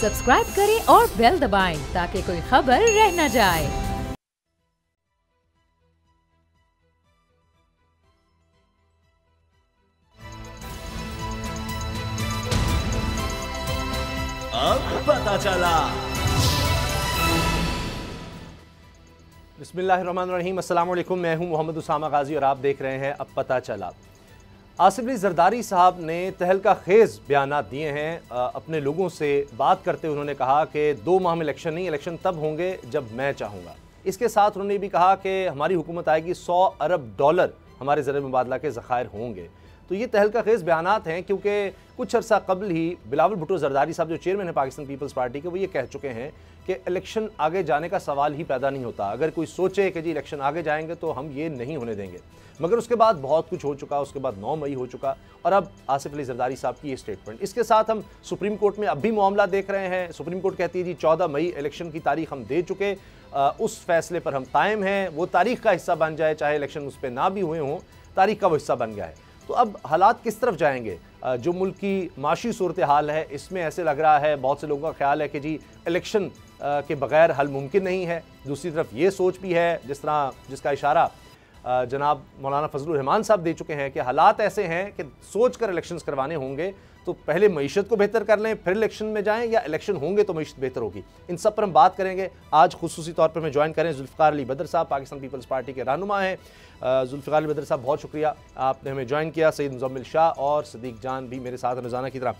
Subscribe करें और bell दबाएं ताकि कोई खबर रह न जाए। अब पता चला। बिस्मिल्लाहिर्रहमानिर्रहीम, अस्सलाम वालेकुम। मैं हूं मोहम्मद उसामा गाजी और आप देख रहे हैं अब पता चला। आसिफ अली जरदारी साहब ने तहलका खेज बयानात दिए हैं। अपने लोगों से बात करते हुए उन्होंने कहा कि 2 माह में इलेक्शन नहीं, इलेक्शन तब होंगे जब मैं चाहूँगा। इसके साथ उन्होंने भी कहा कि हमारी हुकूमत आएगी, $100 अरब हमारे ज़र मुबादला के ज़खायर होंगे। तो ये तहलका खेज बयानात हैं क्योंकि कुछ अर्सा कबल ही बिलावल भुट्टो जरदारी साहब जो चेयरमैन है पाकिस्तान पीपल्स पार्टी के, वो ये कह चुके हैं कि इलेक्शन आगे जाने का सवाल ही पैदा नहीं होता। अगर कोई सोचे कि जी इलेक्शन आगे जाएंगे तो हम ये नहीं होने देंगे। मगर उसके बाद बहुत कुछ हो चुका, उसके बाद 9 मई हो चुका और अब आसिफ अली जरदारी साहब की ये स्टेटमेंट। इसके साथ हम सुप्रीम कोर्ट में अब भी मामला देख रहे हैं। सुप्रीम कोर्ट कहती है जी 14 मई इलेक्शन की तारीख हम दे चुके, उस फैसले पर हम कायम हैं। वो तारीख का हिस्सा बन जाए, चाहे इलेक्शन उस पर ना भी हुए हों, तारीख का वो हिस्सा बन गया है। तो अब हालात किस तरफ जाएंगे? जो मुल्क की माशी सूरत हाल है, इसमें ऐसे लग रहा है, बहुत से लोगों का ख्याल है कि जी इलेक्शन के बगैर हल मुमकिन नहीं है। दूसरी तरफ ये सोच भी है, जिसका इशारा जनाब मौलाना फजलुर रहमान साहब दे चुके हैं कि हालात ऐसे हैं कि सोच कर इलेक्शंस करवाने होंगे तो पहले मईशत को बेहतर कर लें, फिर इलेक्शन में जाएं, या इलेक्शन होंगे तो मईशत बेहतर होगी। इन सब पर हम बात करेंगे। आज खुसूसी तौर पर मैं ज्वाइन करें जुल्फ़िकार अली बदर साहब, पाकिस्तान पीपल्स पार्टी के रहनुमा हैं। जुल्फ़िकार अली बदर साहब, बहुत शुक्रिया आपने हमें ज्वाइन किया। सईद मुज़म्मिल शाह और सदीक जान भी मेरे साथ रोज़ाना की तरह।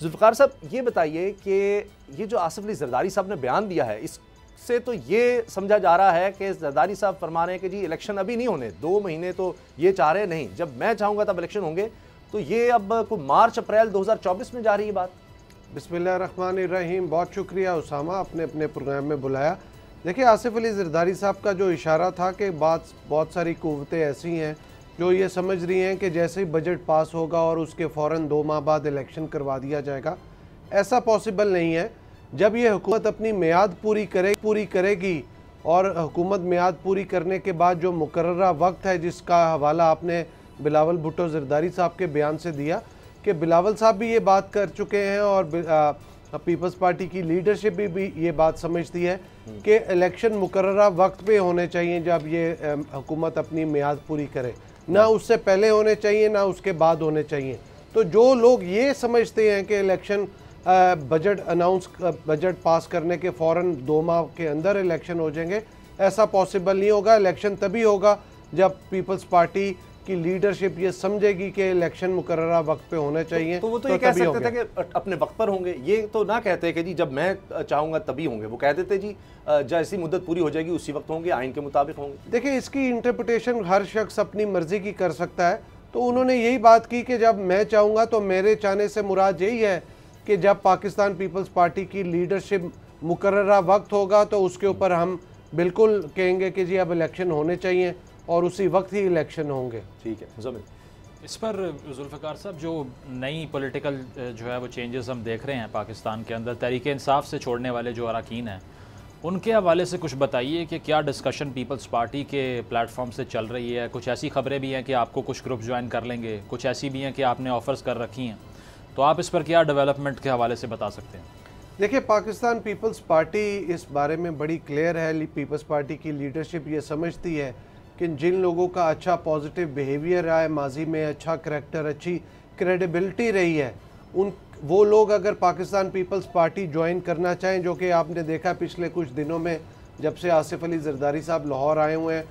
जुल्फ़िकार साहब, ये बताइए कि ये जो आसिफ अली जरदारी साहब ने बयान दिया है, इससे तो ये समझा जा रहा है कि जरदारी साहब फरमा रहे हैं कि जी इलेक्शन अभी नहीं होने, 2 महीने तो ये चाह रहे नहीं, जब मैं चाहूँगा तब इलेक्शन होंगे। तो ये अब कोई मार्च अप्रैल 2024 में जा रही है बात। बिस्मिल्लाहिर्रहमानिर्रहीम, बहुत शुक्रिया उसामा, आपने अपने प्रोग्राम में बुलाया। देखिए, आसिफ अली जरदारी साहब का जो इशारा था कि बहुत सारी कुव्वतें ऐसी हैं जो ये समझ रही हैं कि जैसे ही बजट पास होगा और उसके फ़ौरन 2 माह बाद इलेक्शन करवा दिया जाएगा, ऐसा पॉसिबल नहीं है। जब ये हुकूमत अपनी मियाद पूरी करेगी और हुकूमत मियाद पूरी करने के बाद जो मुकर्ररा वक्त है, जिसका हवाला आपने बिलावल भुट्टो जरदारी साहब के बयान से दिया कि बिलावल साहब भी ये बात कर चुके हैं और पीपल्स पार्टी की लीडरशिप भी ये बात समझती है कि इलेक्शन मुकर्ररा वक्त पे होने चाहिए जब ये हुकूमत अपनी मियाद पूरी करे, ना उससे पहले होने चाहिए ना उसके बाद होने चाहिए। तो जो लोग ये समझते हैं कि इलेक्शन बजट पास करने के फ़ौरन 2 माह के अंदर इलेक्शन हो जाएंगे, ऐसा पॉसिबल नहीं होगा। इलेक्शन तभी होगा जब पीपल्स पार्टी की लीडरशिप ये समझेगी कि इलेक्शन मुकर्ररा वक्त पे होने चाहिए। तो वो तो ये कह सकते थे कि अपने वक्त पर होंगे, ये तो ना कहते कि जी जब मैं चाहूँगा तभी होंगे। वो कह देते जी जैसी मुद्दत पूरी हो जाएगी उसी वक्त होंगे, आइन के मुताबिक होंगे। देखिए, इसकी इंटरप्रिटेशन हर शख्स अपनी मर्जी की कर सकता है। तो उन्होंने यही बात की कि जब मैं चाहूँगा, तो मेरे चाहने से मुराद यही है कि जब पाकिस्तान पीपल्स पार्टी की लीडरशिप मुकर्ररा वक्त होगा तो उसके ऊपर हम बिल्कुल कहेंगे कि जी अब इलेक्शन होने चाहिए और उसी वक्त ही इलेक्शन होंगे। ठीक है मुज़म्मिल। इस पर जुल्फ़िकार साहब, जो नई पॉलिटिकल जो है वो चेंजेस हम देख रहे हैं पाकिस्तान के अंदर, तहरीक इंसाफ से छोड़ने वाले जो अरकान हैं, उनके हवाले से कुछ बताइए कि क्या डिस्कशन पीपल्स पार्टी के प्लेटफॉर्म से चल रही है। कुछ ऐसी खबरें भी हैं कि आपको कुछ ग्रुप ज्वाइन कर लेंगे, कुछ ऐसी भी हैं कि आपने ऑफ़र्स कर रखी हैं। तो आप इस पर क्या डेवलपमेंट के हवाले से बता सकते हैं? देखिए, पाकिस्तान पीपल्स पार्टी इस बारे में बड़ी क्लियर है। पीपल्स पार्टी की लीडरशिप ये समझती है कि जिन लोगों का अच्छा पॉजिटिव बिहेवियर रहा है, माजी में अच्छा करैक्टर, अच्छी क्रेडिबिलिटी रही है, वो लोग अगर पाकिस्तान पीपल्स पार्टी ज्वाइन करना चाहें, जो कि आपने देखा पिछले कुछ दिनों में जब से आसिफ अली जरदारी साहब लाहौर आए हुए हैं,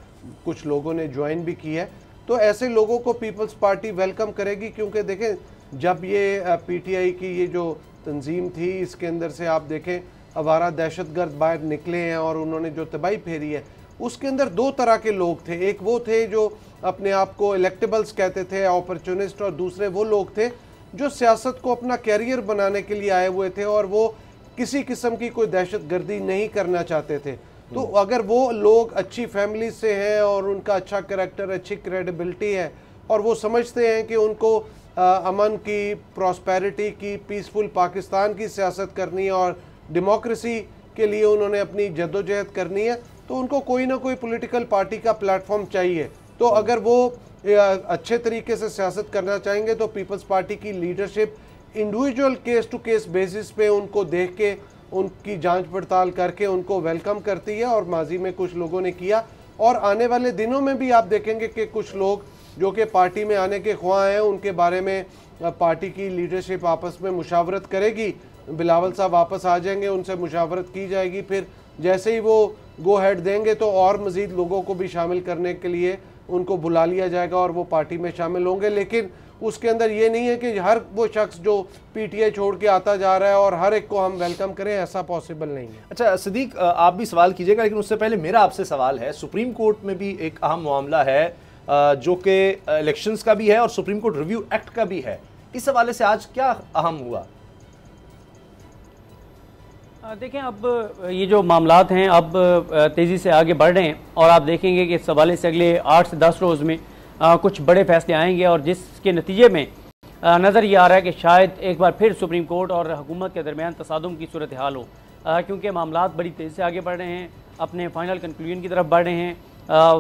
कुछ लोगों ने ज्वाइन भी की है, तो ऐसे लोगों को पीपल्स पार्टी वेलकम करेगी। क्योंकि देखें, जब ये PTI की ये जो तंजीम थी, इसके अंदर से आप देखें आवारा दहशतगर्द बाहर निकले हैं और उन्होंने जो तबाही फेरी है, उसके अंदर 2 तरह के लोग थे। एक वो थे जो अपने आप को इलेक्टेबल्स कहते थे, अपॉर्चुनिस्ट, और दूसरे वो लोग थे जो सियासत को अपना कैरियर बनाने के लिए आए हुए थे और वो किसी किस्म की कोई दहशतगर्दी नहीं करना चाहते थे। तो अगर वो लोग अच्छी फैमिली से हैं और उनका अच्छा करैक्टर, अच्छी क्रेडिबिलिटी है और वो समझते हैं कि उनको अमन की, प्रॉस्पेरिटी की, पीसफुल पाकिस्तान की सियासत करनी है और डेमोक्रेसी के लिए उन्होंने अपनी जद्दोजहद करनी है, तो उनको कोई ना कोई पॉलिटिकल पार्टी का प्लेटफॉर्म चाहिए। तो अगर वो अच्छे तरीके से सियासत करना चाहेंगे तो पीपल्स पार्टी की leadership individual case to case basis पे उनको देख के उनकी जांच पड़ताल करके उनको वेलकम करती है, और माजी में कुछ लोगों ने किया, और आने वाले दिनों में भी आप देखेंगे कि कुछ लोग जो कि पार्टी में आने के ख्वाह हैं, उनके बारे में पार्टी की लीडरशिप आपस में मुशावरत करेगी। बिलावल साहब वापस आ जाएंगे, उनसे मुशावरत की जाएगी, फिर जैसे ही वो गो हेड देंगे तो और मज़ीद लोगों को भी शामिल करने के लिए उनको बुला लिया जाएगा और वो पार्टी में शामिल होंगे। लेकिन उसके अंदर ये नहीं है कि हर वो शख्स जो पीटीआई छोड़ के आता जा रहा है और हर एक को हम वेलकम करें, ऐसा पॉसिबल नहीं है। अच्छा सिद्दीक, आप भी सवाल कीजिएगा, लेकिन उससे पहले मेरा आपसे सवाल है, सुप्रीम कोर्ट में भी एक अहम मामला है जो कि इलेक्शंस का भी है और सुप्रीम कोर्ट रिव्यू एक्ट का भी है। इस हवाले से आज क्या अहम हुआ? देखें, अब ये जो मामलात हैं अब तेज़ी से आगे बढ़ रहे हैं, और आप देखेंगे कि इस हवाले से अगले 8 से 10 रोज़ में कुछ बड़े फैसले आएंगे, और जिसके नतीजे में नज़र ये आ रहा है कि शायद एक बार फिर सुप्रीम कोर्ट और हुकूमत के दरमियान तसादुम की सूरत हाल हो, क्योंकि मामलात बड़ी तेज़ी से आगे बढ़ रहे हैं, अपने फाइनल कंक्लूजन की तरफ बढ़ रहे हैं।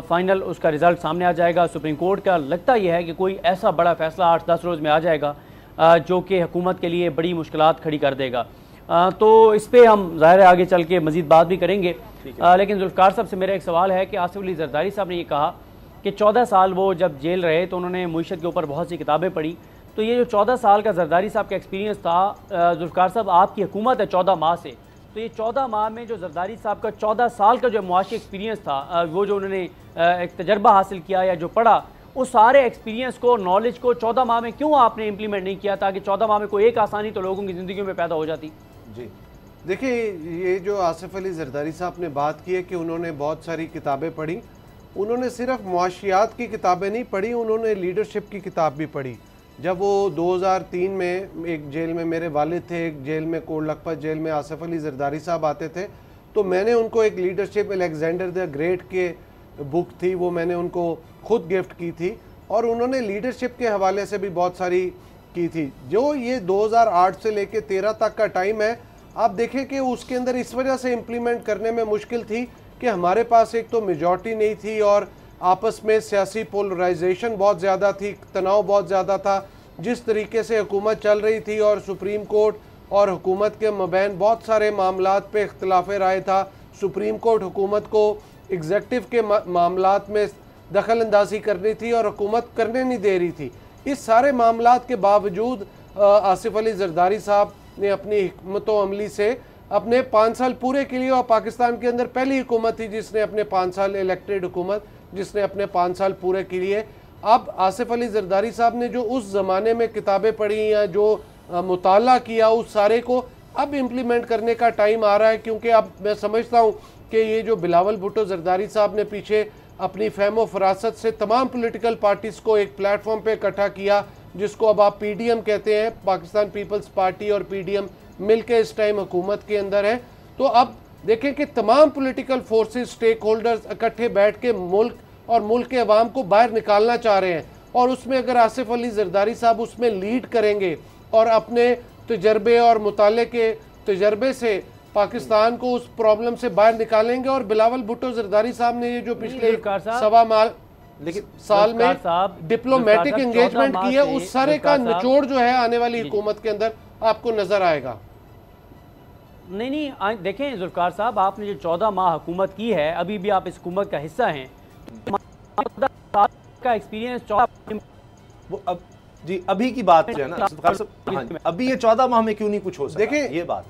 फाइनल उसका रिज़ल्ट सामने आ जाएगा। सुप्रीम कोर्ट का लगता यह है कि कोई ऐसा बड़ा फैसला 8-10 रोज़ में आ जाएगा जो कि हुकूमत के लिए बड़ी मुश्किलात खड़ी कर देगा। तो इस पर हम ज़ाहिर है आगे चल के मज़ीद बात भी करेंगे। लेकिन जुल्फ़िकार साहब से मेरा एक सवाल है कि आसिफ अली ज़रदारी साहब ने ये कहा कि 14 साल वो जब जेल रहे तो उन्होंने मुईशत के ऊपर बहुत सी किताबें पढ़ी। तो ये जो 14 साल का ज़रदारी साहब का एक्सपीरियंस था, जुल्फ़िकार साहब आपकी हुकूमत है 14 माह से, तो ये 14 माह में जो ज़रदारी साहब का 14 साल का जो मुआशी एक्सपीरियंस था, वो जो उन्होंने एक तजर्बा हासिल किया या जो पढ़ा, उस सारे एक्सपीरियंस को, नॉलेज को 14 माह में क्यों आपने इम्प्लीमेंट नहीं किया, ताकि 14 माह में कोई एक आसानी तो लोगों की ज़िंदगी में पैदा हो जाती? जी देखिए, ये जो आसिफ अली ज़रदारी साहब ने बात की है कि उन्होंने बहुत सारी किताबें पढ़ी, उन्होंने सिर्फ मुआशियात की किताबें नहीं पढ़ी, उन्होंने लीडरशिप की किताब भी पढ़ी। जब वो 2003 में एक जेल में, मेरे वालिद थे एक जेल में, कोट लखपत जेल में आसिफ अली ज़रदारी साहब आते थे, तो मैंने उनको एक लीडरशिप अलेक्जेंडर द ग्रेट के बुक थी, वो मैंने उनको खुद गिफ्ट की थी, और उन्होंने लीडरशिप के हवाले से भी बहुत सारी की थी। जो ये 2008 से लेके 13 तक का टाइम है, आप देखें कि उसके अंदर इस वजह से इम्प्लीमेंट करने में मुश्किल थी कि हमारे पास एक तो मेजॉरिटी नहीं थी, और आपस में सियासी पोलराइजेशन बहुत ज़्यादा थी, तनाव बहुत ज़्यादा था। जिस तरीके से हुकूमत चल रही थी और सुप्रीम कोर्ट और हुकूमत के मबैन बहुत सारे मामलात पे इख्तिलाफ राय था, सुप्रीम कोर्ट हुकूमत को एग्जेक्टिव के मामलात में दखल अंदाजी करनी थी और हुकूमत करने नहीं दे रही थी। इस सारे मामलात के बावजूद आसिफ अली ज़रदारी साहब ने अपनी हिकमत अमली से अपने 5 साल पूरे के लिए, और पाकिस्तान के अंदर पहली हुकूमत थी जिसने अपने 5 साल, इलेक्टेड हुकूमत जिसने अपने 5 साल पूरे के लिए, अब आसिफ अली ज़रदारी साहब ने जो उस ज़माने में किताबें पढ़ी या जो मुताला किया, उस सारे को अब इम्प्लीमेंट करने का टाइम आ रहा है। क्योंकि अब मैं समझता हूँ कि ये जो बिलावल भुट्टो ज़रदारी साहब ने पीछे अपनी फहम फरासत से तमाम पॉलिटिकल पार्टीज़ को एक प्लेटफॉर्म पे इकट्ठा किया, जिसको अब आप पीडीएम कहते हैं, पाकिस्तान पीपल्स पार्टी और पीडीएम मिलकर इस टाइम हुकूमत के अंदर है। तो अब देखें कि तमाम पॉलिटिकल फोर्सेस, स्टेक होल्डर्स इकट्ठे बैठ के मुल्क और मुल्क के अवाम को बाहर निकालना चाह रहे हैं, और उसमें अगर आसिफ अली ज़रदारी साहब उसमें लीड करेंगे और अपने तजर्बे और मुताले के तजर्बे से पाकिस्तान को उस प्रॉब्लम से बाहर निकालेंगे। और बिलावल भुट्टो ज़रदारी साहब ने ये जो पिछले सवा माह लेकिन साल में डिप्लोमेटिक एंगेजमेंट की है, उस सारे का निचोड़ जो है आने वाली हुकूमत के अंदर आपको नजर आएगा। नहीं, देखें जुल्फ़िकार साहब, आपने जो 14 माह हुकूमत की है, अभी भी आप इस हुकूमत का हिस्सा हैं, का एक्सपीरियंस वो अब जी अभी की बात है ना, अभी ये 14 माह में क्यों नहीं कुछ हो सका? देखिए ये बात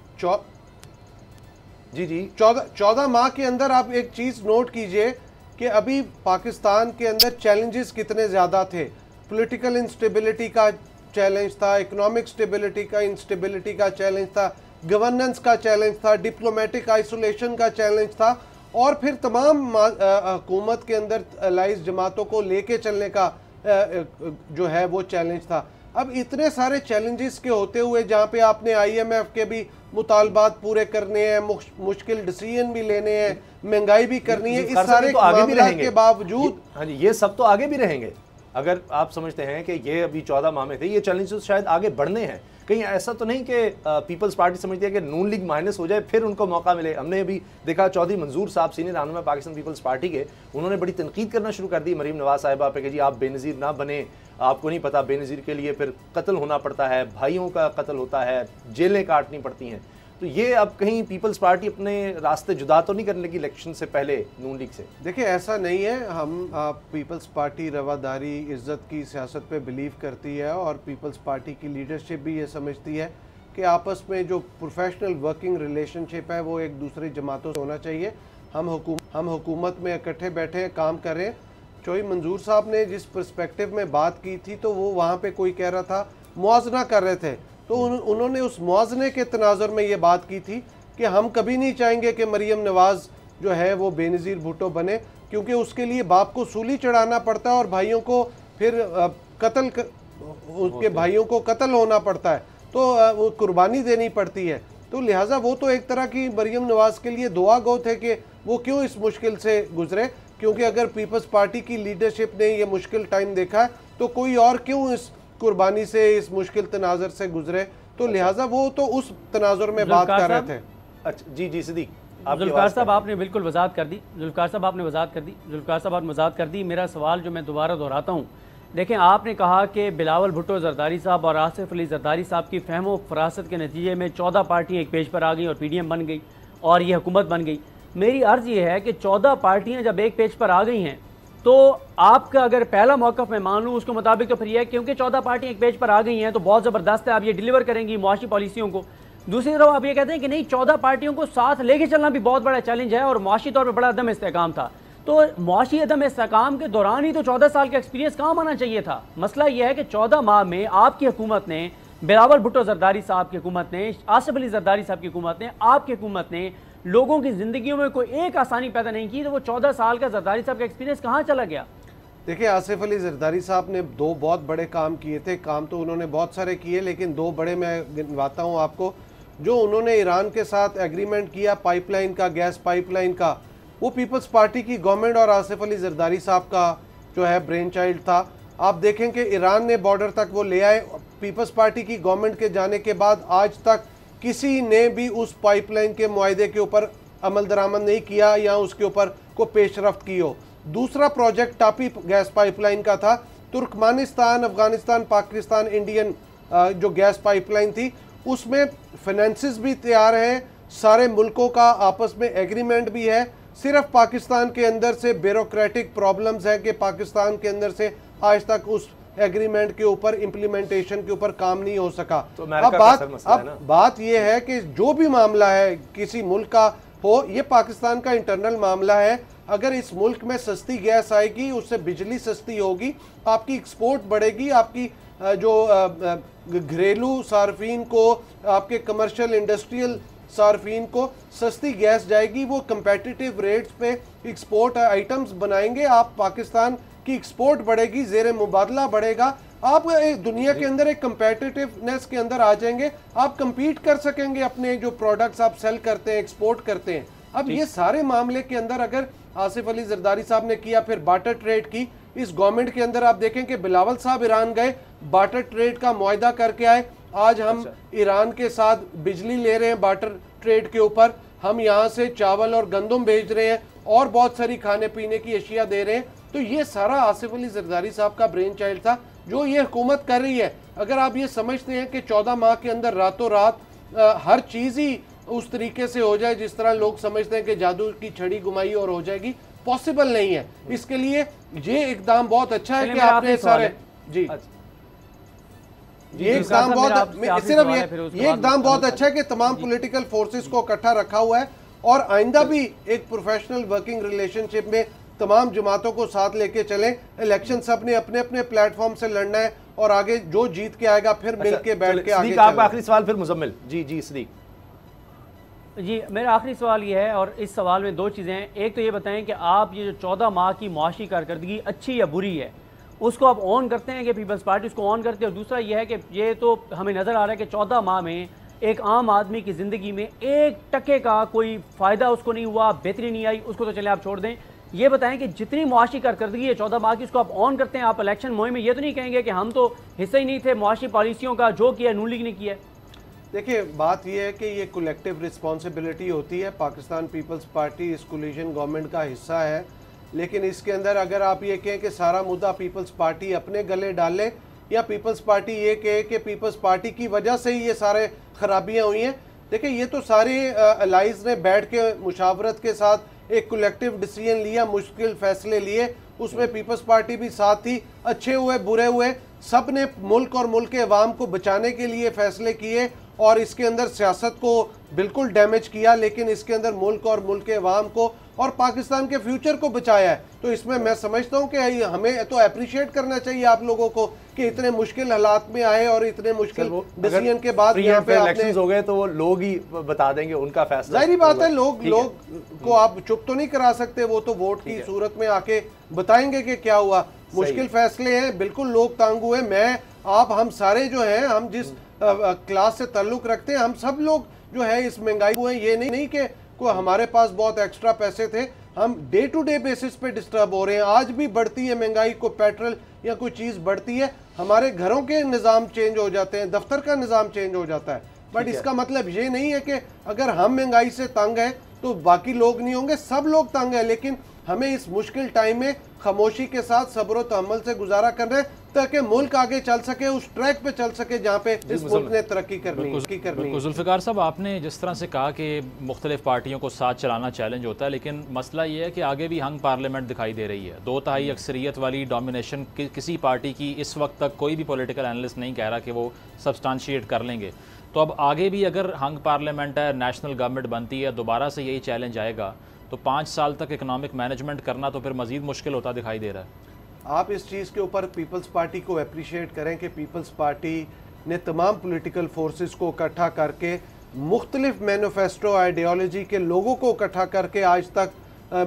जी 14 माह के अंदर आप एक चीज नोट कीजिए कि अभी पाकिस्तान के अंदर चैलेंजेस कितने ज़्यादा थे। पॉलिटिकल इंस्टेबिलिटी का चैलेंज था, इकोनॉमिक स्टेबिलिटी का इंस्टेबिलिटी का चैलेंज था, गवर्नेंस का चैलेंज था, डिप्लोमेटिक आइसोलेशन का चैलेंज था, और फिर तमाम हुकूमत के अंदर अलाइज जमातों को लेके चलने का जो है वो चैलेंज था। अब इतने सारे चैलेंजेस के होते हुए, जहाँ पे आपने IMF के भी मुतालबात पूरे करने हैं, मुश्किल डिसीजन भी लेने हैं, महंगाई भी करनी है, इस सारे तो आगे भी रहेंगे के बावजूद, हाँ जी, ये सब तो आगे भी रहेंगे। अगर आप समझते हैं कि ये अभी 14 माह में थे, ये चैलेंजेस शायद आगे बढ़ने हैं, कहीं ऐसा तो नहीं कि पीपल्स पार्टी समझती है कि नून लीग माइनस हो जाए फिर उनको मौका मिले? हमने अभी देखा चौधरी मंजूर साहब सीनियर रहनुमा पाकिस्तान पीपल्स पार्टी के, उन्होंने बड़ी तनकीद करना शुरू कर दी मरीम नवाज साहिबा पे कि जी आप बेनज़ीर ना बने, आपको नहीं पता बेनज़ीर के लिए फिर कत्ल होना पड़ता है, भाइयों का कत्ल होता है, जेलें काटनी पड़ती हैं। तो ये अब कहीं पीपल्स पार्टी अपने रास्ते जुदा तो नहीं करने लगी इलेक्शन से पहले नून लीग से? देखिए ऐसा नहीं है, हम पीपल्स पार्टी रवादारी इज्जत की सियासत पे बिलीव करती है और पीपल्स पार्टी की लीडरशिप भी ये समझती है कि आपस में जो प्रोफेशनल वर्किंग रिलेशनशिप है वो एक दूसरी जमातों से होना चाहिए। हम हुकूमत में इकट्ठे बैठे हैं, काम कर रहे हैं। चौधरी मंजूर साहब ने जिस पर्सपेक्टिव में बात की थी तो वो वहाँ पे कोई कह रहा था मुआवजा कर रहे थे, तो उन्होंने उस मुआवजे के तनाजुर में ये बात की थी कि हम कभी नहीं चाहेंगे कि मरीम नवाज जो है वो बेनज़ीर भुट्टो बने, क्योंकि उसके लिए बाप को सूली चढ़ाना पड़ता है और भाइयों को फिर उसके भाइयों को कत्ल होना पड़ता है, तो वो कुर्बानी देनी पड़ती है। तो लिहाजा वो तो एक तरह की मरीम नवाज के लिए दुआ गो थे कि वो क्यों इस मुश्किल से गुजरे, क्योंकि अगर पीपल्स पार्टी की लीडरशिप ने ये मुश्किल टाइम देखा है तो कोई और क्यों इस कुर्बानी से, इस मुश्किल तनाजर से गुजरे। तो लिहाजा वो तो उस तनाजुर में बात कर रहे थे। अच्छा जी सिद्दीक, जुल्फिकार साहब आपने बिल्कुल वजाहत कर दी। जुल्फिकार साहब आपने वजाहत कर दी। मेरा सवाल जो मैं दोबारा दोहराता हूँ, देखें आपने कहा कि बिलावल भुट्टो जरदारी साहब और आसिफ अली जरदारी साहब की फहम व फरासत के नतीजे में 14 पार्टियाँ एक पेज पर आ गई और PDM बन गई और ये हुकूमत बन गई। मेरी अर्ज़ ये है कि 14 पार्टियाँ जब एक पेज पर आ गई हैं तो आपका अगर पहला मौक़िफ़ मैं मान लूँ उसके मुताबिक तो फिर यह है क्योंकि 14 पार्टियाँ एक पेज पर आ गई हैं तो बहुत ज़बरदस्त है, आप ये डिलीवर करेंगी मुआशी पॉलिसियों को। दूसरी तरफ आप ये कहते हैं कि नहीं 14 पार्टियों को साथ लेके चलना भी बहुत बड़ा चैलेंज है और मुआशी तौर पर बड़ा अदम इस्तेकाम था। तो मुआशी अदम इस्तेकाम के दौरान ही तो 14 साल का एक्सपीरियंस काम आना चाहिए था। मसला यह है कि 14 माह में आपकी हुकूमत ने, बिलावल भुट्टो जरदारी साहब की हुकूमत ने, आसिफ अली जरदारी साहब की हुकूमत ने, आपकी हुकूमत ने लोगों की ज़िंदगियों में कोई एक आसानी पैदा नहीं की। तो वो 14 साल का जरदारी साहब का एक्सपीरियंस कहाँ चला गया? देखिए आसिफ अली जरदारी साहब ने 2 बहुत बड़े काम किए थे। काम तो उन्होंने बहुत सारे किए, लेकिन 2 बड़े मैं गिनवाता हूँ आपको। जो उन्होंने ईरान के साथ एग्रीमेंट किया पाइपलाइन का, गैस पाइपलाइन का, वो पीपल्स पार्टी की गवर्नमेंट और आसिफ अली जरदारी साहब का जो है ब्रेन चाइल्ड था। आप देखें कि ईरान ने बॉर्डर तक वो ले आए। पीपल्स पार्टी की गवर्नमेंट के जाने के बाद आज तक किसी ने भी उस पाइपलाइन के मुआहदे के ऊपर अमल दरामद नहीं किया या उसके ऊपर को पेशरफ्त की हो। दूसरा प्रोजेक्ट टापी गैस पाइपलाइन का था। तुर्कमानिस्तान, अफगानिस्तान, पाकिस्तान, इंडियन जो गैस पाइपलाइन थी उसमें फाइनेंसिस भी तैयार है, सारे मुल्कों का आपस में एग्रीमेंट भी है। सिर्फ पाकिस्तान के अंदर से ब्यूरोक्रेटिक प्रॉब्लम्स है कि पाकिस्तान के अंदर से आज तक उस एग्रीमेंट के ऊपर इम्प्लीमेंटेशन के ऊपर काम नहीं हो सका। तो अब बात यह है कि जो भी मामला है किसी मुल्क का हो, ये पाकिस्तान का इंटरनल मामला है। अगर इस मुल्क में सस्ती गैस आएगी, उससे बिजली सस्ती होगी, आपकी एक्सपोर्ट बढ़ेगी, आपकी जो घरेलू सार्फिन को, आपके कमर्शियल इंडस्ट्रियल सार्फिन को सस्ती गैस जाएगी, वो कंपेटिटिव रेट्स पे एक्सपोर्ट आइटम्स बनाएंगे, आप पाकिस्तान की एक्सपोर्ट बढ़ेगी, ज़ेर मुबादला बढ़ेगा, आप दुनिया के अंदर एक कंपेटिटिवनेस के अंदर आ जाएंगे, आप compete कर सकेंगे अपने जो प्रोडक्ट्स आप सेल करते हैं, एक्सपोर्ट करते हैं। अब ये सारे मामले के अंदर अगर आसिफ अली जरदारी साहब ने किया, फिर बार्टर ट्रेड की, इस गवर्नमेंट के अंदर आप देखें कि बिलावल साहब ईरान गए, बार्टर ट्रेड का मुआहदा करके आए। आज हम ईरान के साथ बिजली ले रहे हैं बार्टर ट्रेड के ऊपर, हम यहाँ से चावल और गंदम भेज रहे हैं और बहुत सारी खाने पीने की अशिया दे रहे हैं। तो ये सारा आसिफ अली जरदारी साहब का ब्रेन चाइल्ड था जो ये हुकूमत कर रही है। अगर आप ये समझते हैं कि 14 माह के अंदर रातों रात हर चीज़ ही उस तरीके से हो जाए जिस तरह लोग समझते हैं कि जादू की छड़ी घुमाई और हो जाएगी, पॉसिबल नहीं है। इसके लिए ये एकदम बहुत अच्छा है कि आपने सारे जी ये एकदम बहुत सिर्फ ये एकदम बहुत अच्छा है कि तमाम पॉलिटिकल फोर्सेस को इकट्ठा रखा हुआ है और आइंदा भी एक प्रोफेशनल वर्किंग रिलेशनशिप में तमाम जमातों को साथ लेके चलें। इलेक्शन सबने अपने अपने प्लेटफॉर्म से लड़ना है और आगे जो जीत के आएगा फिर मिल के बैठ के आगे। आपका आखिरी सवाल फिर मुजम्मिल जी सदीक जी, मेरा आखिरी सवाल ये है और इस सवाल में 2 चीज़ें हैं। एक तो ये बताएं कि आप ये जो 14 माह की मुआशी कारकर्दगी अच्छी या बुरी है उसको आप ऑन करते हैं कि पीपल्स पार्टी उसको ऑन करती है, और दूसरा ये है कि ये तो हमें नज़र आ रहा है कि 14 माह में एक आम आदमी की ज़िंदगी में 1 टके का कोई फ़ायदा उसको नहीं हुआ, बेहतरी नहीं आई, उसको तो चले आप छोड़ दें। ये बताएं कि जितनी मुआशी कारकर्दगी है 14 माह की, उसको आप ऑन करते हैं, आप इलेक्शन मुहिम में ये तो नहीं कहेंगे कि हम तो हिस्सा ही नहीं थे मुआशी पॉलिसियों का, जो किया नून लीग ने किया। देखिए बात यह है कि ये कलेक्टिव रिस्पॉन्सिबिलिटी होती है। पाकिस्तान पीपल्स पार्टी इस कोलिशन गवर्नमेंट का हिस्सा है, लेकिन इसके अंदर अगर आप ये कहें कि सारा मुद्दा पीपल्स पार्टी अपने गले डाले, या पीपल्स पार्टी ये कहे कि पीपल्स पार्टी की वजह से ही ये सारे खराबियां हुई हैं, देखिए ये तो सारे अलाइज ने बैठ के मुशावरत के साथ एक कलेक्टिव डिसीजन लिया, मुश्किल फैसले लिए, उसमें पीपल्स पार्टी भी साथ थी। अच्छे हुए बुरे हुए सब ने मुल्क और मुल्क के अवाम को बचाने के लिए फैसले किए, और इसके अंदर सियासत को बिल्कुल डैमेज किया, लेकिन इसके अंदर मुल्क और मुल्क के अवाम को और पाकिस्तान के फ्यूचर को बचाया है। तो इसमें मैं समझता हूं कि हमें तो अप्रिशिएट करना चाहिए आप लोगों को कि इतने मुश्किल हालात में आए और इतने मुश्किल डिसीजन के बाद यहाँ पे इलेक्शंस हो गए तो वो लोग ही बता देंगे, उनका फैसला। जाहिर बात है, लोग को आप चुप तो नहीं करा सकते, वो तो वोट की सूरत में आके बताएंगे कि क्या हुआ। मुश्किल फैसले हैं, बिल्कुल लोग तंग हुए। मैं आप हम सारे जो हैं, हम जिस क्लास से ताल्लुक रखते हैं, हम सब लोग जो है इस महंगाई हुए। ये नहीं कि को हमारे पास बहुत एक्स्ट्रा पैसे थे, हम डे टू डे बेसिस पे डिस्टर्ब हो रहे हैं। आज भी बढ़ती है महंगाई, को पेट्रोल या कोई चीज़ बढ़ती है, हमारे घरों के निज़ाम चेंज हो जाते हैं, दफ्तर का निज़ाम चेंज हो जाता है। बट इसका मतलब ये नहीं है कि अगर हम महंगाई से तंग हैं तो बाकी लोग नहीं होंगे, सब लोग तंग हैं। लेकिन हमें इस मुश्किल टाइम में खामोशी के साथ सब्र व तहम्मुल से गुजारा करना है, ताकि मुल्क आगे चल सके, उस ट्रैक पे चल सके जहाँ पे इस मुल्क ने तरक्की करनी है। जुल्फ़िकार साहब, आपने जिस तरह से कहा कि मुख्तलिफ पार्टियों को साथ चलाना चैलेंज होता है, लेकिन मसला ये है कि आगे भी हंग पार्लियामेंट दिखाई दे रही है। 2/3 अक्सरियत वाली डोमिनेशन किसी पार्टी की इस वक्त तक कोई भी पॉलिटिकल एनालिस्ट नहीं कह रहा कि वो सब्सटेंशिएट कर लेंगे। तो अब आगे भी अगर हंग पार्लियामेंट है, नेशनल गवर्नमेंट बनती है, दोबारा से यही चैलेंज आएगा, तो 5 साल तक इकोनॉमिक मैनेजमेंट करना तो फिर मजीद मुश्किल होता दिखाई दे रहा है। आप इस चीज़ के ऊपर पीपल्स पार्टी को अप्रिशिएट करें कि पीपल्स पार्टी ने तमाम पॉलिटिकल फोर्सेस को इकट्ठा करके, मुख्तलिफ मैनिफेस्टो आइडियोलॉजी के लोगों को इकट्ठा करके आज तक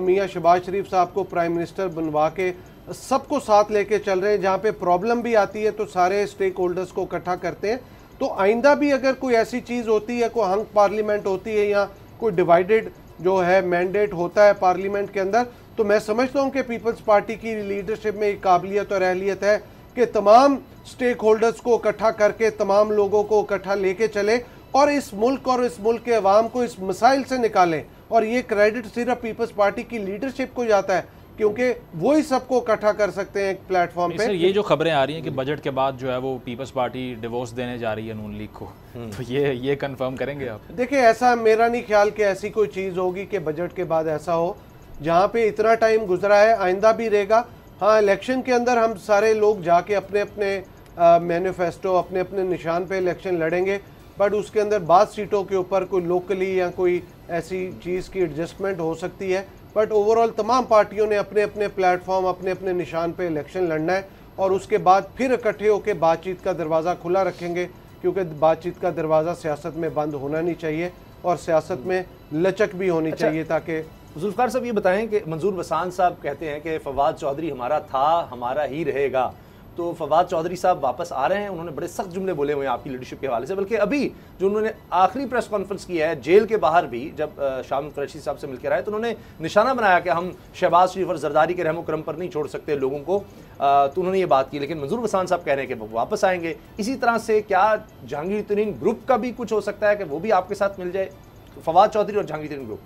मियाँ शहबाज शरीफ साहब को प्राइम मिनिस्टर बनवा के सबको साथ लेके चल रहे हैं। जहाँ पे प्रॉब्लम भी आती है तो सारे स्टेक होल्डर्स को इकट्ठा करते हैं। तो आइंदा भी अगर कोई ऐसी चीज़ होती है, कोई हंग पार्लियामेंट होती है या कोई डिवाइडेड जो है मैंडेट होता है पार्लियामेंट के अंदर, तो मैं समझता हूं कि पीपल्स पार्टी की लीडरशिप में एक काबिलियत और अहलियत है कि तमाम स्टेक होल्डर्स को इकट्ठा करके, तमाम लोगों को इकट्ठा लेके चले और इस मुल्क के अवाम को इस मसाइल से निकालें। और ये क्रेडिट सिर्फ पीपल्स पार्टी की लीडरशिप को जाता है, क्योंकि वो ही सबको इकट्ठा कर सकते हैं एक प्लेटफॉर्म पे। ये जो खबरें आ रही हैं कि बजट के बाद जो है वो पीपल्स पार्टी डिवोर्स देने जा रही है नून लीग को, तो ये कंफर्म करेंगे आप? देखिए, ऐसा मेरा नहीं ख्याल कि ऐसी कोई चीज़ होगी कि बजट के बाद ऐसा हो। जहाँ पे इतना टाइम गुजरा है, आइंदा भी रहेगा। हाँ, इलेक्शन के अंदर हम सारे लोग जाके अपने अपने मैनिफेस्टो, अपने अपने निशान पे इलेक्शन लड़ेंगे, बट उसके अंदर बाद सीटों के ऊपर कोई लोकली या कोई ऐसी चीज़ की एडजस्टमेंट हो सकती है। बट ओवरऑल तमाम पार्टियों ने अपने अपने प्लेटफॉर्म, अपने अपने निशान पे इलेक्शन लड़ना है, और उसके बाद फिर इकट्ठे होकर बातचीत का दरवाज़ा खुला रखेंगे, क्योंकि बातचीत का दरवाज़ा सियासत में बंद होना नहीं चाहिए और सियासत में लचक भी होनी चाहिए। ताकि जुल्फ़िकार साहब ये बताएं कि मंजूर वसान साहब कहते हैं कि फवाद चौधरी हमारा था, हमारा ही रहेगा, तो फवाद चौधरी साहब वापस आ रहे हैं। उन्होंने बड़े सख्त जुमले बोले हुए हैं आपकी लीडरशिप के हवाले से, बल्कि अभी जो उन्होंने आखिरी प्रेस कॉन्फ्रेंस की है जेल के बाहर भी, जब शाम कुरैशी साहब से मिलकर आए, तो उन्होंने निशाना बनाया कि हम शहबाज शरीफ और जरदारी के रहमो करम पर नहीं छोड़ सकते लोगों को। तो उन्होंने ये बात की, लेकिन मंजूर वसान साहब कह रहे हैं कि वो वापस आएंगे। इसी तरह से क्या जहांगीर तरीन ग्रुप का भी कुछ हो सकता है कि वो भी आपके साथ मिल जाए, फवाद चौधरी और जहांगीर तरीन ग्रुप?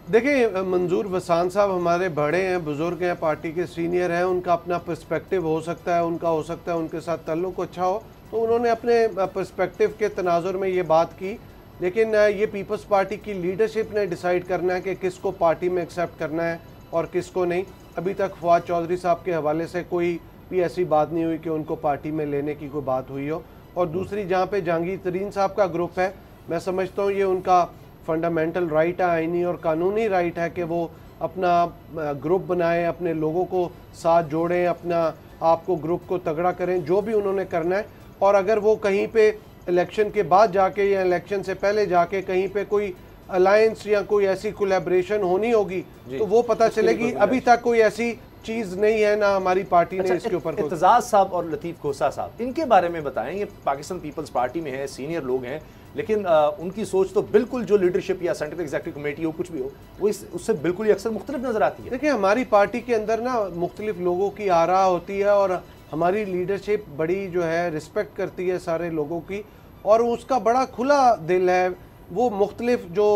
देखिए, मंजूर वसान साहब हमारे बड़े हैं, बुज़ुर्ग हैं, पार्टी के सीनियर हैं, उनका अपना पर्सपेक्टिव हो सकता है, उनका हो सकता है उनके साथ ताल्लुक़ अच्छा हो, तो उन्होंने अपने पर्सपेक्टिव के तनाजुर में ये बात की। लेकिन ये पीपल्स पार्टी की लीडरशिप ने डिसाइड करना है कि किसको पार्टी में एक्सेप्ट करना है और किसको नहीं। अभी तक फवाद चौधरी साहब के हवाले से कोई भी ऐसी बात नहीं हुई कि उनको पार्टी में लेने की कोई बात हुई हो। और दूसरी, जहाँ पे जहांगीर तरीन साहब का ग्रुप है, मैं समझता हूँ ये उनका फंडामेंटल राइट है, आईनी और कानूनी राइट है कि वो अपना ग्रुप बनाएं, अपने लोगों को साथ जोड़ें, अपना आपको ग्रुप को तगड़ा करें, जो भी उन्होंने करना है। और अगर वो कहीं पे इलेक्शन के बाद जाके या इलेक्शन से पहले जाके कहीं पे कोई अलायंस या कोई ऐसी कोलैबोरेशन होनी होगी तो वो पता चलेगी। अभी तक कोई ऐसी चीज़ नहीं है, ना हमारी पार्टी ने इसके ऊपर। इत्तेजाज साहब और लतीफ़ खोसा साहब, इनके बारे में बताएं। ये पाकिस्तान पीपल्स पार्टी में है, सीनियर लोग हैं, लेकिन उनकी सोच तो बिल्कुल जो लीडरशिप या सेंट्रल एग्जीक्यूटिव कमेटी हो, कुछ भी हो, वो उससे बिल्कुल ही अक्सर मुख्तलिफ नजर आती है। देखिए, हमारी पार्टी के अंदर ना मुख्तलिफ लोगों की आरा होती है और हमारी लीडरशिप बड़ी जो है रिस्पेक्ट करती है सारे लोगों की, और उसका बड़ा खुला दिल है। वो मुख्तलिफ जो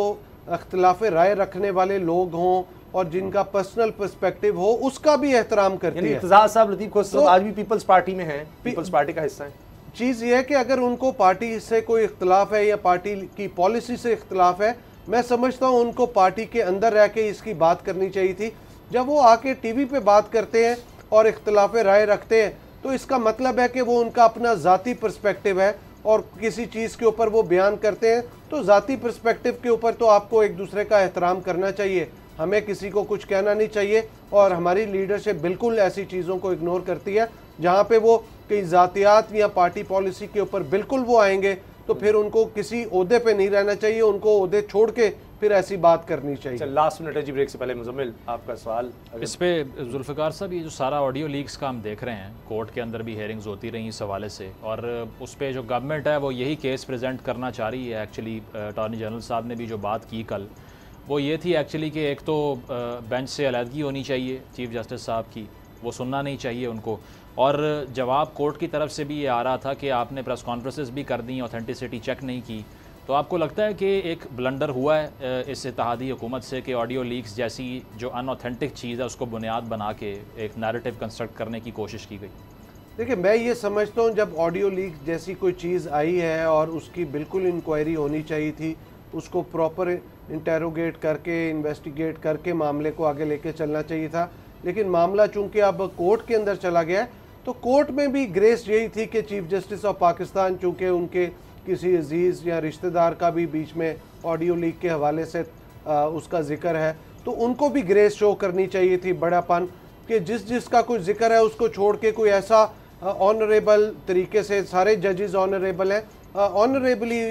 अख्तिलाफ राय रखने वाले लोग हों और जिनका पर्सनल पर्सपेक्टिव हो, उसका भी एहतराम करती है। इत्तेजाज साहब, लतीफ़ खोसा साहब आज भी पीपल्स पार्टी में हैं, पीपल्स पार्टी का हिस्सा है। चीज़ ये है कि अगर उनको पार्टी से कोई इख्तलाफ है या पार्टी की पॉलिसी से इख्तलाफ है, मैं समझता हूँ उनको पार्टी के अंदर रह के इसकी बात करनी चाहिए थी। जब वो आके टीवी पे बात करते हैं और इख्तलाफ राय रखते हैं, तो इसका मतलब है कि वो उनका अपना ज़ाती पर्सपेक्टिव है और किसी चीज़ के ऊपर वो बयान करते हैं। तो ज़ाती पर्सपेक्टिव के ऊपर तो आपको एक दूसरे का एहतराम करना चाहिए, हमें किसी को कुछ कहना नहीं चाहिए। और हमारी लीडरशिप बिल्कुल ऐसी चीज़ों को इग्नोर करती है। जहाँ पे वो कई ज़ातियात या पार्टी पॉलिसी के ऊपर बिल्कुल वो आएंगे, तो फिर उनको किसी ओहदे पे नहीं रहना चाहिए, उनको ओहदे छोड़ के फिर ऐसी बात करनी चाहिए। लास्ट मिनट है जी ब्रेक से पहले, मुजम्मिल आपका सवाल। इस पे जुल्फ़िकार साहब, ये जो सारा ऑडियो लीक्स का हम देख रहे हैं, कोर्ट के अंदर भी हेयरिंग्स होती रही इस हवाले से, और उस पर जो गवर्नमेंट है वो यही केस प्रेजेंट करना चाह रही है। एक्चुअली अटॉर्नी जनरल साहब ने भी जो बात की कल, वो ये थी एक्चुअली कि एक तो बेंच से अलहदगी होनी चाहिए चीफ़ जस्टिस साहब की, वो सुनना नहीं चाहिए उनको, और जवाब कोर्ट की तरफ से भी ये आ रहा था कि आपने प्रेस कॉन्फ्रेंसेस भी कर दी, ऑथेंटिसिटी चेक नहीं की। तो आपको लगता है कि एक ब्लंडर हुआ है इस इत्तेहादी हुकूमत से कि ऑडियो लीक्स जैसी जो अनऑथेंटिक चीज़ है उसको बुनियाद बना के एक नैरेटिव कंस्ट्रक्ट करने की कोशिश की गई? देखिए, मैं ये समझता हूँ जब ऑडियो लीक जैसी कोई चीज़ आई है और उसकी बिल्कुल इंक्वायरी होनी चाहिए थी, उसको प्रॉपर इंटेरोगेट करके इन्वेस्टिगेट करके मामले को आगे लेके चलना चाहिए था। लेकिन मामला चूंकि अब कोर्ट के अंदर चला गया है, तो कोर्ट में भी ग्रेस यही थी कि चीफ जस्टिस ऑफ पाकिस्तान, चूंकि उनके किसी अजीज़ या रिश्तेदार का भी बीच में ऑडियो लीक के हवाले से उसका जिक्र है, तो उनको भी ग्रेस शो करनी चाहिए थी, बड़ापन, कि जिसका कोई जिक्र है उसको छोड़ के कोई ऐसा ऑनरेबल तरीके से, सारे जजेस ऑनरेबल हैं, ऑनरेबली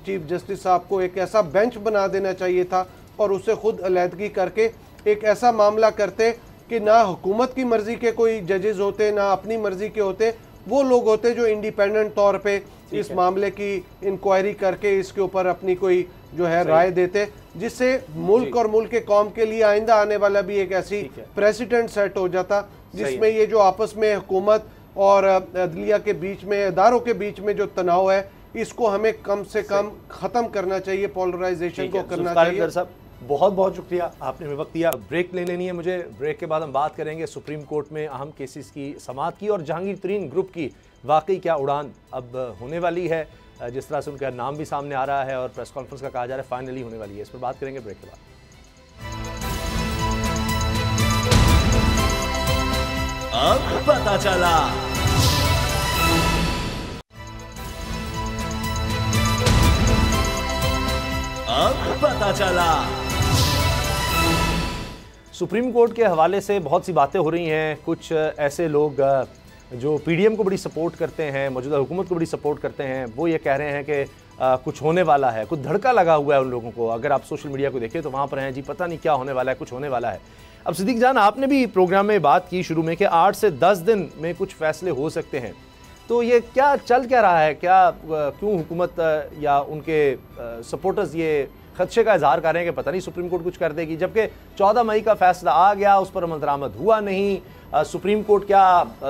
चीफ जस्टिस साहब को एक ऐसा बेंच बना देना चाहिए था और उससे खुद अलहदगी करके एक ऐसा मामला करते कि ना हुकूमत की मर्जी के कोई जजेस होते, ना अपनी मर्जी के होते, वो लोग होते जो इंडिपेंडेंट तौर पे इस मामले की इंक्वायरी करके इसके ऊपर अपनी कोई जो है राय देते, जिससे मुल्क और मुल्क के कौम के लिए आइंदा आने वाला भी एक ऐसी प्रेसिडेंट सेट हो जाता, जिसमें ये जो आपस में हुकूमत और अदलिया के बीच में, इदारों के बीच में जो तनाव है, इसको हमें कम से कम ख़त्म करना चाहिए, पोलराइजेशन को करना चाहिए। बहुत बहुत शुक्रिया, आपने वक्त दिया। ब्रेक ले लेनी है मुझे, ब्रेक के बाद हम बात करेंगे सुप्रीम कोर्ट में अहम केसेस की समाअत की और जहांगीर तरीन ग्रुप की वाकई क्या उड़ान अब होने वाली है, जिस तरह से उनका नाम भी सामने आ रहा है और प्रेस कॉन्फ्रेंस का कहा जा रहा है फाइनली होने वाली है। इस पर बात करेंगे ब्रेक के बाद। अब पता चला। अब पता चला। सुप्रीम कोर्ट के हवाले से बहुत सी बातें हो रही हैं। कुछ ऐसे लोग जो पीडीएम को बड़ी सपोर्ट करते हैं, मौजूदा हुकूमत को बड़ी सपोर्ट करते हैं, वो ये कह रहे हैं कि कुछ होने वाला है, कुछ धड़का लगा हुआ है उन लोगों को। अगर आप सोशल मीडिया को देखें तो वहाँ पर हैं जी पता नहीं क्या होने वाला है, कुछ होने वाला है। अब सिद्दीक जान, आपने भी प्रोग्राम में बात की शुरू में कि 8 से 10 दिन में कुछ फैसले हो सकते हैं, तो ये क्या चल क्या रहा है? क्यों हुकूमत या उनके सपोर्टर्स ये खदशे का इजहार कर रहे हैं कि पता नहीं सुप्रीम कोर्ट कुछ कर देगी, जबकि 14 मई का फैसला आ गया, उस पर अमल दरामद हुआ नहीं। सुप्रीम कोर्ट क्या,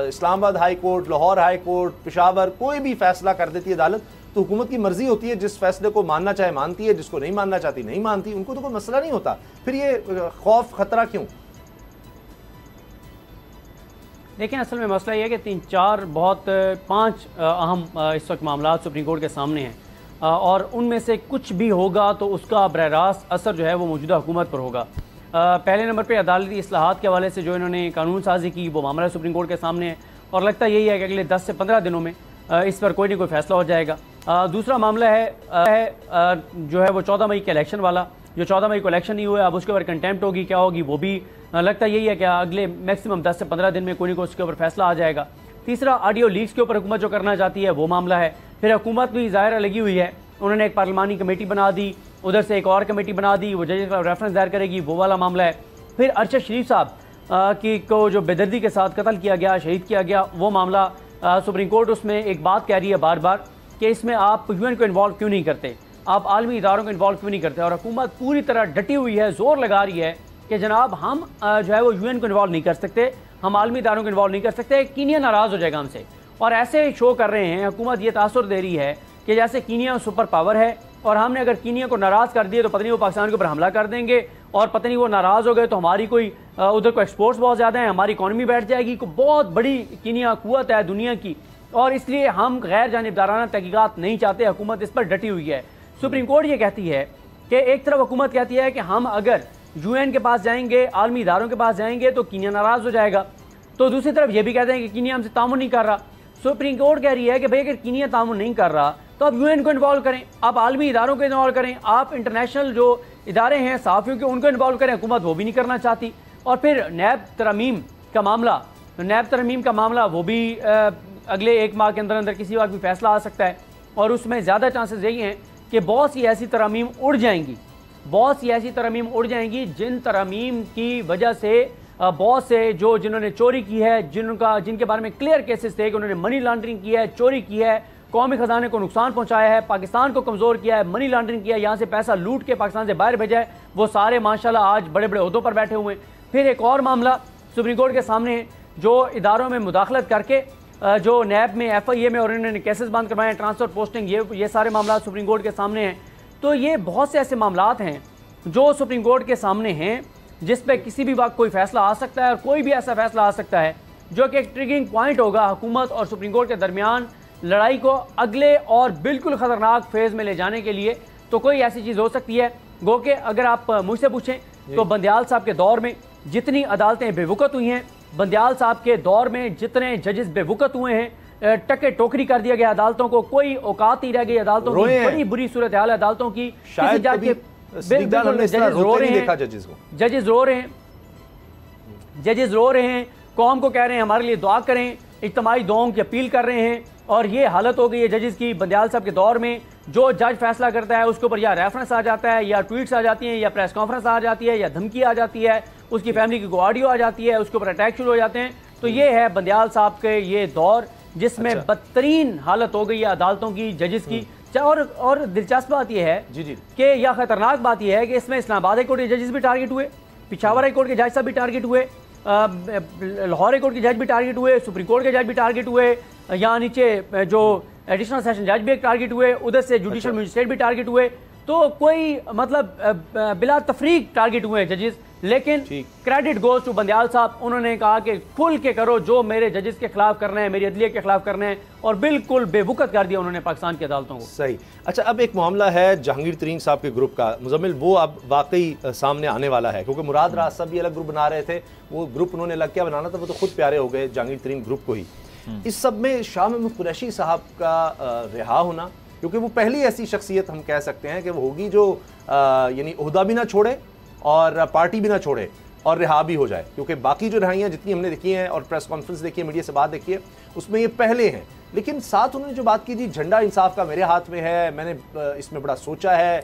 Islamabad high court, Lahore high court, Peshawar, कोई भी फैसला कर देती है अदालत, तो हुकूमत की मर्जी होती है, जिस फैसले को मानना चाहे मानती है, जिसको नहीं मानना चाहती नहीं मानती, उनको तो कोई मसला नहीं होता। फिर ये खौफ खतरा क्यों? देखिए, असल में मसला ये है कि 3-4 बहुत 5 अहम इस वक्त मामला सुप्रीम कोर्ट के सामने हैं, और उनमें से कुछ भी होगा तो उसका बरह रास्त असर जो है वो मौजूदा हुकूमत पर होगा। पहले नंबर पे अदालती इस्लाहात के हवाले से जो इन्होंने कानून साजी की, वो मामला सुप्रीम कोर्ट के सामने है, और लगता यही है कि अगले 10 से 15 दिनों में इस पर कोई ना कोई फैसला हो जाएगा। दूसरा मामला है जो है वो 14 मई के इलेक्शन वाला, जो 14 मई को इलेक्शन नहीं हुआ, अब उसके ऊपर कंटेम्प्ट होगी, क्या होगी, वो भी लगता यही है कि अगले मैक्सिमम 10 से 15 दिन में कोई ना कोई उसके ऊपर फैसला आ जाएगा। तीसरा, ऑडियो लीक्स के ऊपर हुकूमत जो करना चाहती है वो मामला है। फिर हुकूमत भी ज़ाहिर लगी हुई है, उन्होंने एक पार्लिमानी कमेटी बना दी, उधर से एक और कमेटी बना दी, वो जजेस का रेफरेंस दायर करेगी, वो वाला मामला है। फिर अरशद शरीफ साहब की को जो बेदर्दी के साथ कत्ल किया गया, शहीद किया गया, वो मामला सुप्रीम कोर्ट उसमें एक बात कह रही है बार बार कि इसमें आप यूएन को इन्वॉल्व क्यों नहीं करते। आप आलमी इदारों को इन्वॉल्व क्यों नहीं करते? और हुकूमत पूरी तरह डटी हुई है, जोर लगा रही है कि जनाब हम जो है वो UN को इन्वॉल्व नहीं कर सकते, हम आलमी इदारों को इन्वॉल्व नहीं कर सकते, कीनिया नाराज़ हो जाएगा हमसे। और ऐसे शो कर रहे हैं, हुकूमत ये तासुर दे रही है कि जैसे कीनिया सुपर पावर है और हमने अगर कीनिया को नाराज़ कर दिए तो पता नहीं वो पाकिस्तान के ऊपर हमला कर देंगे, और पता नहीं वो नाराज़ हो गए तो हमारी कोई उधर को एक्सपोर्ट्स बहुत ज़्यादा है, हमारी इकॉनमी बैठ जाएगी। को बहुत बड़ी कीनिया कुव्वत है दुनिया की, और इसलिए हम गैर जानिबदाराना तहकीकात नहीं चाहते। हुकूमत इस पर डटी हुई है। सुप्रीम कोर्ट ये कहती है कि एक तरफ हुकूमत कहती है कि हम अगर UN के पास जाएंगे, आलमी इदारों के पास जाएंगे तो कीनिया नाराज़ हो जाएगा, तो दूसरी तरफ ये भी कहते हैं कि कीनिया हमसे तामुन नहीं कर रहा। सुप्रीम कोर्ट कह रही है कि भाई अगर कीनिया तामुन नहीं कर रहा तो आप UN को इन्वॉल्व करें, आप आलमी इदारों को इन्वॉल्व करें, आप इंटरनेशनल जो इदारे हैं सहाफ़ियों के उनको इन्वॉल्व करें। हुकूमत वो भी नहीं करना चाहती। और फिर नैब तरमीम का मामला वो भी अगले 1 माह के अंदर अंदर किसी वक्त भी फैसला आ सकता है, और उसमें ज़्यादा चांसेस यही हैं कि बहुत सी ऐसी तरमीम उड़ जाएंगी जिन तरमीम की वजह से बहुत से जिन्होंने चोरी की है, जिनके बारे में क्लियर केसेस थे कि उन्होंने मनी लॉन्ड्रिंग की है, चोरी की है, कौमी खजाने को नुकसान पहुंचाया है, पाकिस्तान को कमज़ोर किया है, मनी लॉन्ड्रिंग किया है, यहाँ से पैसा लूट के पाकिस्तान से बाहर भेजा है, वो सारे माशाल्लाह आज बड़े बड़े ओहदों पर बैठे हुए हैं। फिर एक और मामला सुप्रीम कोर्ट के सामने है, जो इदारों में मुदाखलत करके जो नैब में FIA में और इन्होंने केसेस बंद करवाए, ट्रांसफ़र पोस्टिंग, ये सारे मामला सुप्रीम कोर्ट के सामने हैं। तो ये बहुत से ऐसे मामलात हैं जो सुप्रीम कोर्ट के सामने हैं जिस पे किसी भी वक्त कोई फैसला आ सकता है, और कोई भी ऐसा फैसला आ सकता है जो कि एक ट्रिगरिंग पॉइंट होगा हुकूमत और सुप्रीम कोर्ट के दरमियान लड़ाई को अगले और बिल्कुल ख़तरनाक फेज़ में ले जाने के लिए। तो कोई ऐसी चीज़ हो सकती है गो के अगर आप मुझसे पूछें तो बंदियाल साहब के दौर में जितनी अदालतें बेवकूफ़ हुई हैं, बंदियाल साहब के दौर में जितने जजेस बेवकूफ़ हुए हैं, टके टोकरी कर दिया गया अदालतों को, कोई औकात नहीं रह गई अदालतों की, बड़ी बुरी सूरत हाल है अदालतों की। शायद जजेस रो रहे हैं, कौम को कह रहे हैं हमारे लिए दुआ करें, इज्तिमाई दुआओं की अपील कर रहे हैं, और ये हालत हो गई है जजेस की। बंदियाल साहब के दौर में जो जज फैसला करता है उसके ऊपर या रेफरेंस आ जाता है, या ट्वीट्स आ जाती हैं, या प्रेस कॉन्फ्रेंस आ जाती है, या धमकी आ जाती है, उसकी फैमिली की ऑडियो आ जाती है, उसके ऊपर अटैक शुरू हो जाते हैं। तो ये है बंदियाल साहब के ये दौर जिसमें बदतरीन हालत हो गई है अदालतों की, जजेस की। और दिलचस्प बात यह है कि या खतरनाक बात यह है कि इसमें इस्लामाबाद हाई कोर्ट के जजेस भी टारगेट हुए, पिशावर हाई कोर्ट के जज साहब भी टारगेट हुए, लाहौर हाई कोर्ट के जज भी टारगेट हुए, सुप्रीम कोर्ट के जज भी टारगेट हुए, यहाँ नीचे जो एडिशनल सेशन जज भी एक टारगेट हुए, उधर से जुडिशल मजिस्ट्रेट भी टारगेट हुए। तो कोई मतलब बिला तफरीक टारगेट हुए जजेस, लेकिन क्रेडिट गोज टू बंदियाल साहब। उन्होंने कहा कि खुल के करो जो मेरे जजेस के खिलाफ करना है, मेरी अदलिया के खिलाफ करना है, और बिल्कुल बेवकूफ़ कर दिया उन्होंने पाकिस्तान की अदालतों को। सही। अच्छा, अब एक मामला है जहांगीर तरीन साहब के ग्रुप का, मुजम्मिल, वो अब वाकई सामने आने वाला है, क्योंकि मुराद राज साहब भी अलग ग्रुप बना रहे थे, वो ग्रुप उन्होंने अलग क्या बनाना था, वो तो खुद प्यारे हो गए जहांगीर तरीन ग्रुप को ही। इस सब में शाह महमूद कुरैशी साहब का रिहा होना, क्योंकि वो पहली ऐसी शख्सियत हम कह सकते हैं कि वो होगी जो यानी ओहदा भी ना छोड़े और पार्टी भी ना छोड़े और रिहा भी हो जाए, क्योंकि बाकी जो रिहाइयाँ जितनी हमने देखी हैं और प्रेस कॉन्फ्रेंस देखी है, मीडिया से बात देखी है, उसमें ये पहले हैं। लेकिन साथ उन्होंने जो बात की थी, झंडा इंसाफ का मेरे हाथ में है, मैंने इसमें बड़ा सोचा है,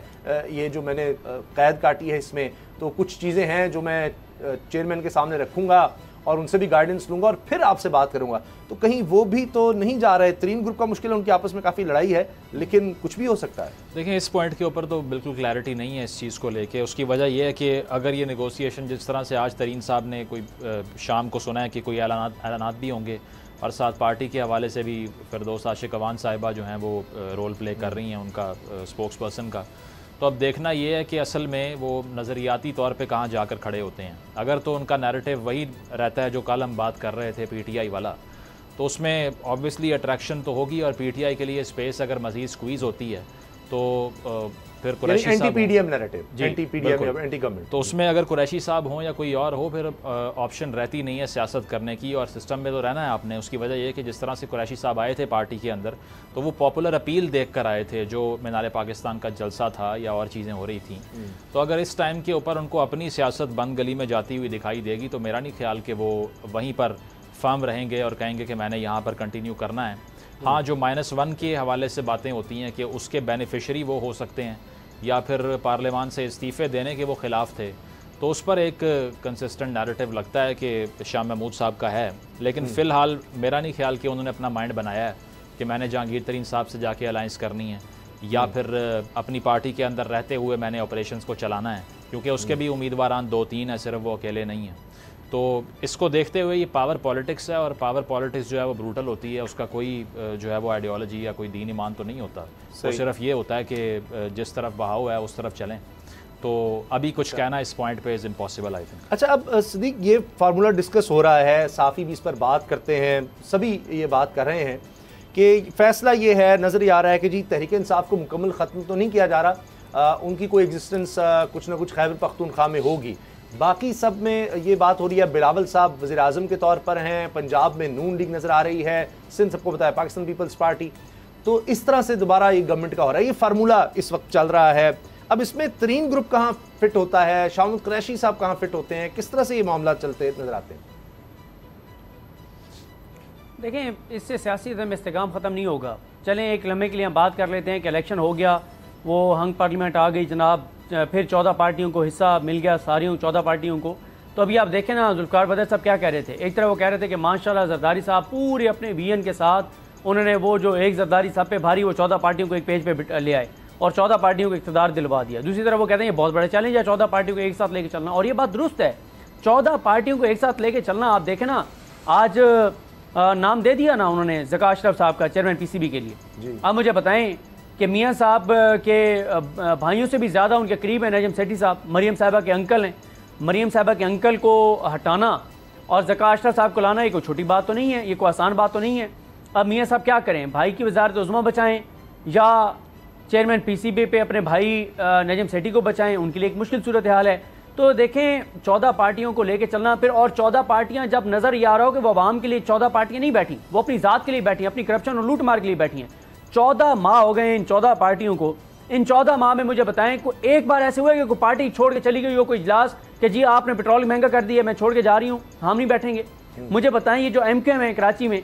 ये जो मैंने कैद काटी है इसमें, तो कुछ चीज़ें हैं जो मैं चेयरमैन के सामने रखूँगा और उनसे भी गाइडेंस लूंगा और फिर आपसे बात करूंगा। तो कहीं वो भी तो नहीं जा रहे। तरीन ग्रुप का मुश्किल है, उनकी आपस में काफ़ी लड़ाई है, लेकिन कुछ भी हो सकता है। देखिए, इस पॉइंट के ऊपर तो बिल्कुल क्लैरिटी नहीं है इस चीज़ को लेके। उसकी वजह यह है कि अगर ये नेगोशिएशन जिस तरह से आज तरीन साहब ने कोई शाम को सुना है कि कोई ऐलानात भी होंगे, और साथ पार्टी के हवाले से भी फिरदौस आशिक अवान साहिबा जो हैं वो रोल प्ले कर रही हैं उनका स्पोक्स पर्सन का, तो अब देखना ये है कि असल में वो नज़रियाती तौर पे कहाँ जाकर खड़े होते हैं। अगर तो उनका नैरेटिव वही रहता है जो कल हम बात कर रहे थे PTI वाला, तो उसमें ऑब्वियसली अट्रैक्शन तो होगी, और PTI के लिए स्पेस अगर मज़ीद स्क्वीज़ होती है तो फिर कुरैशी साहब anti-PDM narrative, anti-PDM anti government, तो उसमें अगर कुरैशी साहब हों या कोई और हो, फिर ऑप्शन रहती नहीं है सियासत करने की, और सिस्टम में तो रहना है आपने। उसकी वजह यह है कि जिस तरह से कुरैशी साहब आए थे पार्टी के अंदर, तो वो पॉपुलर अपील देख कर आए थे, जो मीनार पाकिस्तान का जलसा था या और चीज़ें हो रही थी। तो अगर इस टाइम के ऊपर उनको अपनी सियासत बंद गली में जाती हुई दिखाई देगी, तो मेरा नहीं ख्याल कि वो वहीं पर फर्म रहेंगे और कहेंगे कि मैंने यहाँ पर कंटिन्यू करना है। हाँ, जो -1 के हवाले से बातें होती हैं कि उसके बेनिफिशरी वो हो सकते हैं, या फिर पार्लियामान से इस्तीफ़े देने के वो ख़िलाफ़ थे, तो उस पर एक कंसिस्टेंट नैरेटिव लगता है कि शाह महमूद साहब का है। लेकिन फ़िलहाल मेरा नहीं ख्याल कि उन्होंने अपना माइंड बनाया है कि मैंने जहांगीर तरीन साहब से जाके अलाइंस करनी है, या फिर अपनी पार्टी के अंदर रहते हुए मैंने ऑपरेशंस को चलाना है, क्योंकि उसके भी उम्मीदवारान 2-3 हैं, सिर्फ वो अकेले नहीं हैं। तो इसको देखते हुए ये पावर पॉलिटिक्स है, और पावर पॉलिटिक्स जो है वो ब्रूटल होती है, उसका कोई जो है वो आइडियोलॉजी या कोई दीन ईमान तो नहीं होता, तो सिर्फ ये होता है कि जिस तरफ बहाव है उस तरफ चलें। तो अभी कुछ कहना इस पॉइंट पे इज़ इम्पॉसिबल आई थिंक। अच्छा, अब सिद्दीक ये फार्मूला डिस्कस हो रहा है, साफ़ी भी इस पर बात करते हैं, सभी ये बात कर रहे हैं कि फ़ैसला ये है, नज़र आ रहा है कि जी तहरीक इंसाफ को मुकम्मल ख़त्म तो नहीं किया जा रहा, उनकी कोई एग्जिस्टेंस कुछ ना कुछ खैबर पख्तूनख्वा में होगी। बाकी सब में ये बात हो रही है, बिलावल साहब वज़ीर आज़म के तौर पर हैं, पंजाब में नून लीग नज़र आ रही है, सिंध सबको बताया पाकिस्तान पीपल्स पार्टी। तो इस तरह से दोबारा ये गवर्नमेंट का हो रहा है, ये फार्मूला इस वक्त चल रहा है। अब इसमें तरीन ग्रुप कहाँ फिट होता है, शाहनूर कुरैशी साहब कहाँ फिट होते हैं, किस तरह से ये मामला चलते नजर आते हैं? देखें, इससे सियासी में इस्तेकाम ख़त्म नहीं होगा। चलें एक लम्हे के लिए हम बात कर लेते हैं कि इलेक्शन हो गया, वो हंग पार्लियामेंट आ गई जनाब, फिर 14 पार्टियों को हिस्सा मिल गया, सारी 14 पार्टियों को। तो अभी आप देखें ना, जुल्फ़िकार बदर साहब क्या कह रहे थे, एक तरफ वो कह रहे थे कि माशाल्लाह जरदारी साहब पूरे अपने विजन के साथ उन्होंने वो जो एक जरदारी साहब पे भारी वो 14 पार्टियों को एक पेज पे ले आए और 14 पार्टियों को इक़्तिदार दिलवा दिया। दूसरी तरफ वो कहते हैं ये बहुत बड़ा चैलेंज है 14 पार्टियों को एक साथ लेके चलना, और ये बात दुरुस्त है, 14 पार्टियों को एक साथ लेके चलना। आप देखें ना, आज नाम दे दिया ना उन्होंने ज़का अशरफ साहब का चेयरमैन पीसीबी के लिए। अब मुझे बताएं कि मियाँ साहब के भाइयों से भी ज़्यादा उनके करीब है नजम सेठी साहब, मरीम साहिबा के अंकल हैं। मरीम साहिबा के अंकल को हटाना और ज़का अशरफ साहब को लाना ये कोई छोटी बात तो नहीं है, ये कोई आसान बात तो नहीं है। अब मियाँ साहब क्या करें, भाई की वजारत उज़्मा बचाएँ या चेयरमैन पीसीबी पे अपने भाई नजम सेठी को बचाएं, उनके लिए एक मुश्किल सूरत हाल है। तो देखें 14 पार्टियों को लेके चलना, फिर और 14 पार्टियां जब नज़र ये आ रहा हो कि वो आवाम के लिए 14 पार्टियां नहीं बैठी, वो अपनी ज़ात के लिए बैठी हैं, अपनी करप्शन और लूट मार के लिए बैठी हैं। 14 माह हो गए इन 14 पार्टियों को। इन 14 माह में मुझे बताएं कोई एक बार ऐसे हुआ कि कोई पार्टी छोड़ के चली गई हो, कोई इजलास कि जी आपने पेट्रोल महंगा कर दिया, मैं छोड़ के जा रही हूँ, हम नहीं बैठेंगे। मुझे बताएं ये जो MKM है कराची में,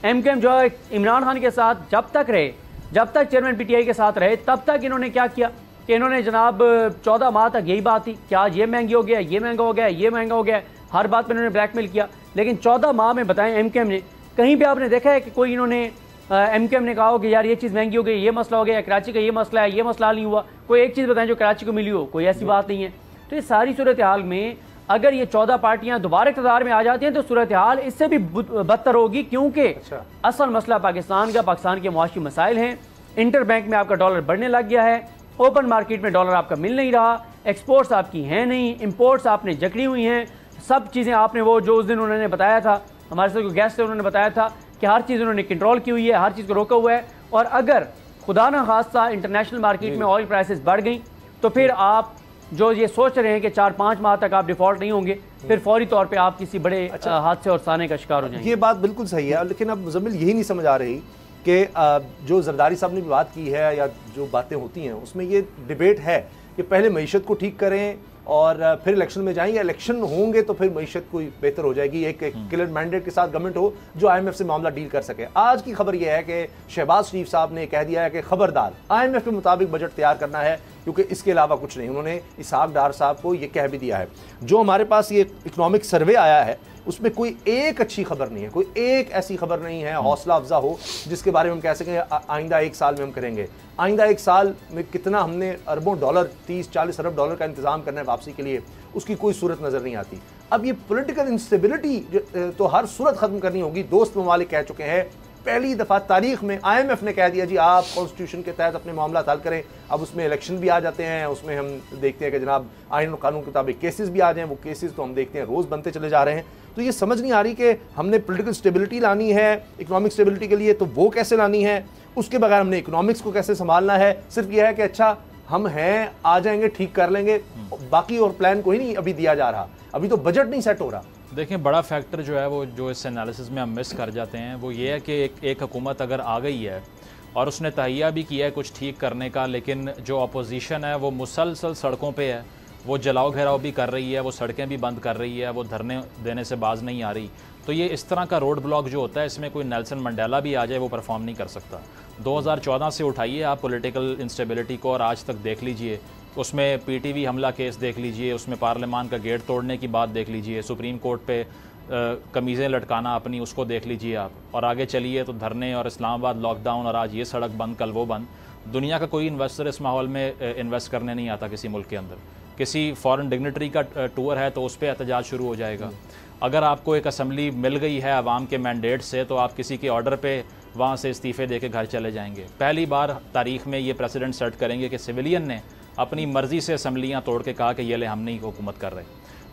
MKM जो है इमरान खान के साथ जब तक रहे, जब तक चेयरमैन PTI के साथ रहे, तब तक इन्होंने क्या किया कि इन्होंने जनाब 14 माह तक यही बात थी कि आज ये महंगी हो गया, ये महंगा हो गया, ये महंगा हो गया, हर बात पर इन्होंने ब्लैकमेल किया। लेकिन 14 माह में बताएं MKM ने कहीं पे आपने देखा है कि कोई इन्होंने MKM ने कहा हो कि यार ये चीज़ महंगी हो गई, ये मसला हो गया, कराची का ये मसला है, ये मसला नहीं हुआ, कोई एक चीज़ बताएं जो कराची को मिली हो, कोई ऐसी बात नहीं है। तो ये सारी सूरत हाल में अगर ये 14 पार्टियां दोबारा इक़्तिदार में आ जाती हैं तो सूरत हाल इससे भी बदतर होगी, क्योंकि असल मसला पाकिस्तान का, पाकिस्तान के मुआशी मसाइल हैं। इंटर बैंक में आपका डॉलर बढ़ने लग गया है, ओपन मार्केट में डॉलर आपका मिल नहीं रहा, एक्सपोर्ट्स आपकी हैं नहीं, इंपोर्ट्स आपने जकड़ी हुई हैं, सब चीज़ें आपने वो जो उस दिन उन्होंने बताया था, हमारे साथ गेस्ट थे उन्होंने बताया था कि हर चीज़ उन्होंने कंट्रोल की हुई है, हर चीज़ को रोका हुआ है। और अगर खुदा न खास्ता इंटरनेशनल मार्केट में ऑयल प्राइसेस बढ़ गई तो फिर आप जो ये सोच रहे हैं कि 4-5 माह तक आप डिफॉल्ट नहीं होंगे, फिर फौरी तौर पे आप किसी बड़े हादसे और साने का शिकार हो जाएंगे। ये बात बिल्कुल सही है, लेकिन अब मुज़म्मिल यही नहीं समझ आ रही कि जो जरदारी साहब ने भी बात की है या जो बातें होती हैं उसमें ये डिबेट है कि पहले मईशत को ठीक करें और फिर इलेक्शन में जाएंगे, इलेक्शन होंगे तो फिर मईशत कोई बेहतर हो जाएगी, एक क्लियर मैंडेट के साथ गवर्नमेंट हो जो IMF से मामला डील कर सके। आज की खबर यह है कि शहबाज शरीफ साहब ने कह दिया है कि खबरदार IMF के मुताबिक बजट तैयार करना है, क्योंकि इसके अलावा कुछ नहीं। उन्होंने इसहाक डार साहब को ये कह भी दिया है। जो हमारे पास ये इकोनॉमिक सर्वे आया है उसमें कोई एक अच्छी खबर नहीं है, कोई एक ऐसी खबर नहीं है हौसला अफजा हो जिसके बारे में हम कह सकें आइंदा 1 साल में हम करेंगे। आइंदा 1 साल में कितना हमने अरबों डॉलर, 30-40 अरब डॉलर का इंतजाम करना है वापसी के लिए, उसकी कोई सूरत नज़र नहीं आती। अब ये पॉलिटिकल इंस्टेबिलिटी तो हर सूरत ख़त्म करनी होगी। दोस्त ममालिक कह चुके हैं, पहली दफ़ा तारीख में IMF ने कह दिया जी आप कॉन्स्टिट्यूशन के तहत अपने मामला हल करें। अब उसमें इलेक्शन भी आ जाते हैं, उसमें हम देखते हैं कि जनाब आइन और कानून के मुताबिक केसेस भी आ जाएं, वो केसेस तो हम देखते हैं रोज़ बनते चले जा रहे हैं। तो ये समझ नहीं आ रही कि हमने पॉलिटिकल स्टेबिलिटी लानी है इकोनॉमिक स्टेबिलिटी के लिए, तो वो कैसे लानी है, उसके बगैर हमने इकोनॉमिक्स को कैसे संभालना है। सिर्फ यह है कि अच्छा हम हैं, आ जाएंगे, ठीक कर लेंगे, बाकी और प्लान कोई नहीं अभी दिया जा रहा, अभी तो बजट नहीं सेट हो रहा। देखें, बड़ा फैक्टर जो है वो जो इस एनालिसिस में हम मिस कर जाते हैं वो ये है कि एक हुकूमत अगर आ गई है और उसने तहिया भी किया है कुछ ठीक करने का, लेकिन जो अपोजिशन है वो मुसलसल सड़कों पे है, वो जलाओ घेराव भी कर रही है, वो सड़कें भी बंद कर रही है, वो धरने देने से बाज नहीं आ रही। तो ये इस तरह का रोड ब्लॉक जो होता है, इसमें कोई नेल्सन मंडेला भी आ जाए वो परफॉर्म नहीं कर सकता। 2014 से उठाइए आप पॉलिटिकल इंस्टेबिलिटी को और आज तक देख लीजिए, उसमें PTV हमला केस देख लीजिए, उसमें पार्लियामान का गेट तोड़ने की बात देख लीजिए, सुप्रीम कोर्ट पे कमीज़ें लटकाना अपनी उसको देख लीजिए आप, और आगे चलिए तो धरने और इस्लामाबाद लॉकडाउन और आज ये सड़क बंद, कल वो बंद। दुनिया का कोई इन्वेस्टर इस माहौल में इन्वेस्ट करने नहीं आता किसी मुल्क के अंदर। किसी फॉरेन डिग्नेटरी का टूर है तो उस पर एहतजाज शुरू हो जाएगा। अगर आपको एक असम्बली मिल गई है आवाम के मैंडेट से तो आप किसी के ऑर्डर पे वहाँ से इस्तीफ़े दे के घर चले जाएंगे। पहली बार तारीख़ में ये प्रेसिडेंट सेट करेंगे कि सिविलियन ने अपनी मर्ज़ी से असम्बलियाँ तोड़ के कहा कि ये ले हम नहीं हुकूमत कर रहे।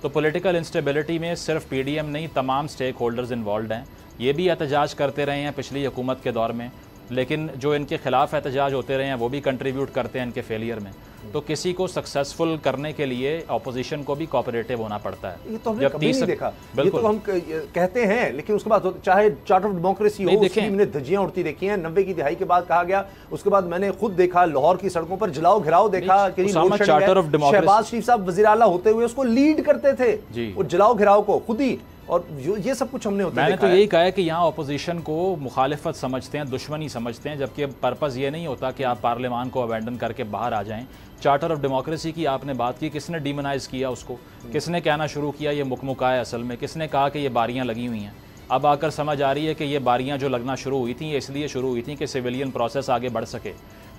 तो पॉलिटिकल इंस्टेबिलिटी में सिर्फ PDM नहीं, तमाम स्टेक होल्डर्स इन्वॉल्व हैं। ये भी एहतजाज करते रहे हैं पिछली हुकूमत के दौर में, लेकिन जो इनके ख़िलाफ़ एहतजाज होते रहे हैं वो भी कंट्रीब्यूट करते हैं इनके फेलियर में। तो किसी को सक्सेसफुल करने के लिए अपोजिशन को भी कोऑपरेटिव होना पड़ता है। ये तो हमने कभी नहीं देखा। ये तो हम कहते हैं, लेकिन उसके बाद चाहे चार्टर ऑफ डेमोक्रेसी हो, उसकी हमने धज्जियां उड़ती देखी हैं। 90 की दिहाई के बाद कहा गया, उसके बाद मैंने खुद देखा लाहौर की सड़कों पर जलाओ घिराव देखा। चार्टर ऑफ डेमोक्रेसी शहबाज शरीफ साहब वज़ीर आला होते हुए उसको लीड करते थे, वो जलाओ घिराव को खुद ही। और ये सब कुछ हमने मैंने तो यही कहा है कि यहाँ अपोजिशन को मुखालिफत समझते हैं, दुश्मनी समझते हैं, जबकि पर्पज़ ये नहीं होता कि आप पार्लियामान को अबैंडन करके बाहर आ जाएं। चार्टर ऑफ डेमोक्रेसी की आपने बात की, किसने डिमोनाइज किया उसको? किसने कहना शुरू किया ये मुकमुका है असल में? किसने कहा कि ये बारियाँ लगी हुई हैं? अब आकर समझ आ रही है कि ये बारियाँ जो लगना शुरू हुई थी इसलिए शुरू हुई थी कि सिविलियन प्रोसेस आगे बढ़ सके।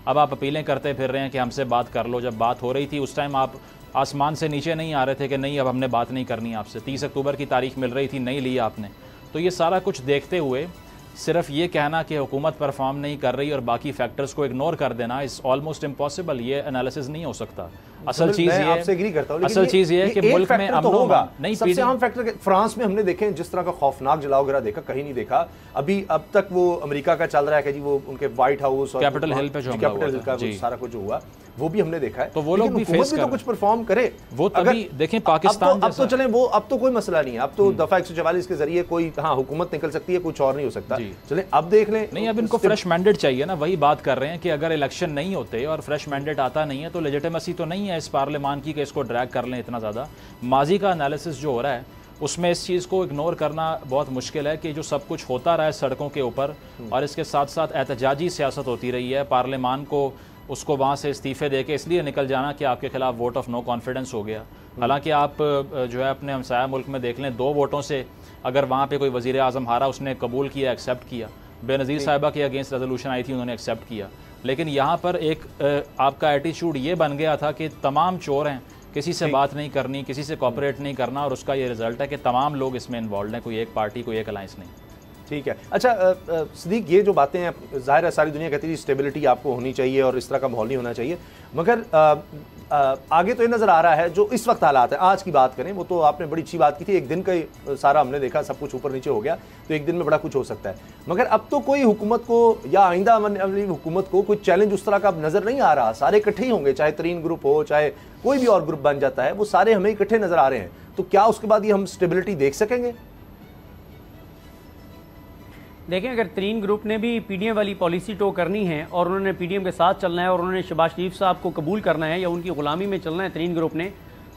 अब आप अपीलें करते फिर रहे हैं कि हमसे बात कर लो। जब बात हो रही थी उस टाइम आप आसमान से नीचे नहीं आ रहे थे कि नहीं अब हमने बात नहीं करनी आपसे। 30 अक्टूबर की तारीख मिल रही थी, नहीं ली आपने। तो ये सारा कुछ देखते हुए सिर्फ ये कहना कि हुकूमत परफॉर्म नहीं कर रही और बाकी फैक्टर्स को इग्नोर कर देना इज़ ऑलमोस्ट इम्पॉसिबल। ये एनालिसिस नहीं हो सकता। असल चीज़ ये आपसे एग्री करता हूं, असल चीज़ ये है कि मुल्क में अमन होगा नहीं। सबसे अहम फैक्टर फ्रांस में हमने देखे जिस तरह का खौफनाक जलाओ गिरा देखा, कहीं नहीं देखा अभी अब तक। वो अमेरिका का चल रहा है कि जी वो उनके व्हाइट हाउस और कैपिटल हिल पे जो कैपिटल हिल का सारा कुछ हुआ वो भी हमने देखा है। तो वो लोग भी फेस कर तो कुछ परफॉर्म करे वो तभी देखें पाकिस्तान। अब तो चलें वो, अब तो कोई मसला नहीं है। अब तो दफा 144 के जरिए कोई हुकूमत निकल सकती है, कुछ और नहीं हो सकता। चलें अब देख लें। नहीं, अब इनको फ्रेश मैंडेट चाहिए ना। वही बात कर रहे हैं कि अगर इलेक्शन नहीं होते और फ्रेश मैंडेट आता नहीं है तो लेजिटिमेसी तो नहीं है इस पार्लियामान की कि इसको ड्रैग कर लें इतना ज़्यादा। माजी का एनालिसिस जो हो रहा है उसमें इस चीज़ को इग्नोर करना बहुत मुश्किल है कि जो सब कुछ होता रहा है सड़कों के ऊपर और इसके साथ साथ एहतजाजी सियासत होती रही है, पार्लियामान को उसको वहाँ से इस्तीफ़े दे के इसलिए निकल जाना कि आपके खिलाफ वोट ऑफ नो कॉन्फिडेंस हो गया। हालांकि आप जो है अपने हमसाया मुल्क में देख लें, 2 वोटों से अगर वहाँ पे कोई वज़ीर आज़म हारा उसने कबूल किया, एक्सेप्ट किया। बेनज़ीर साहिबा के अगेंस्ट रेजोल्यूशन आई थी, उन्होंने एक्सेप्ट किया। लेकिन यहाँ पर एक आपका एटीट्यूड ये बन गया था कि तमाम चोर हैं, किसी से बात नहीं करनी, किसी से कॉपरेट नहीं करना, और उसका ये रिजल्ट है कि तमाम लोग इसमें इन्वॉल्व हैं, कोई एक पार्टी कोई एक अलायंस नहीं। ठीक है। अच्छा सिद्दीक, ये जो बातें हैं ज़ाहिर है सारी दुनिया कहती है स्टेबिलिटी आपको होनी चाहिए और इस तरह का माहौल नहीं होना चाहिए, मगर आगे तो ये नज़र आ रहा है जो इस वक्त हालात है। आज की बात करें, वो तो आपने बड़ी अच्छी बात की थी, एक दिन का सारा हमने देखा, सब कुछ ऊपर नीचे हो गया, तो एक दिन में बड़ा कुछ हो सकता है। मगर अब तो कोई हुकूमत को या आइंदा आने वाली हुकूमत को कोई चैलेंज उस तरह का अब नज़र नहीं आ रहा। सारे इकट्ठे ही होंगे, चाहे तरीन ग्रुप हो, चाहे कोई भी और ग्रुप बन जाता है, वो सारे हमें इकट्ठे नज़र आ रहे हैं। तो क्या उसके बाद ये हम स्टेबिलिटी देख सकेंगे? देखें, अगर तरीन ग्रुप ने भी पीडीएम वाली पॉलिसी टो करनी है और उन्होंने पीडीएम के साथ चलना है और उन्होंने शहबाज शरीफ साहब को कबूल करना है या उनकी गुलामी में चलना है तरीन ग्रुप ने,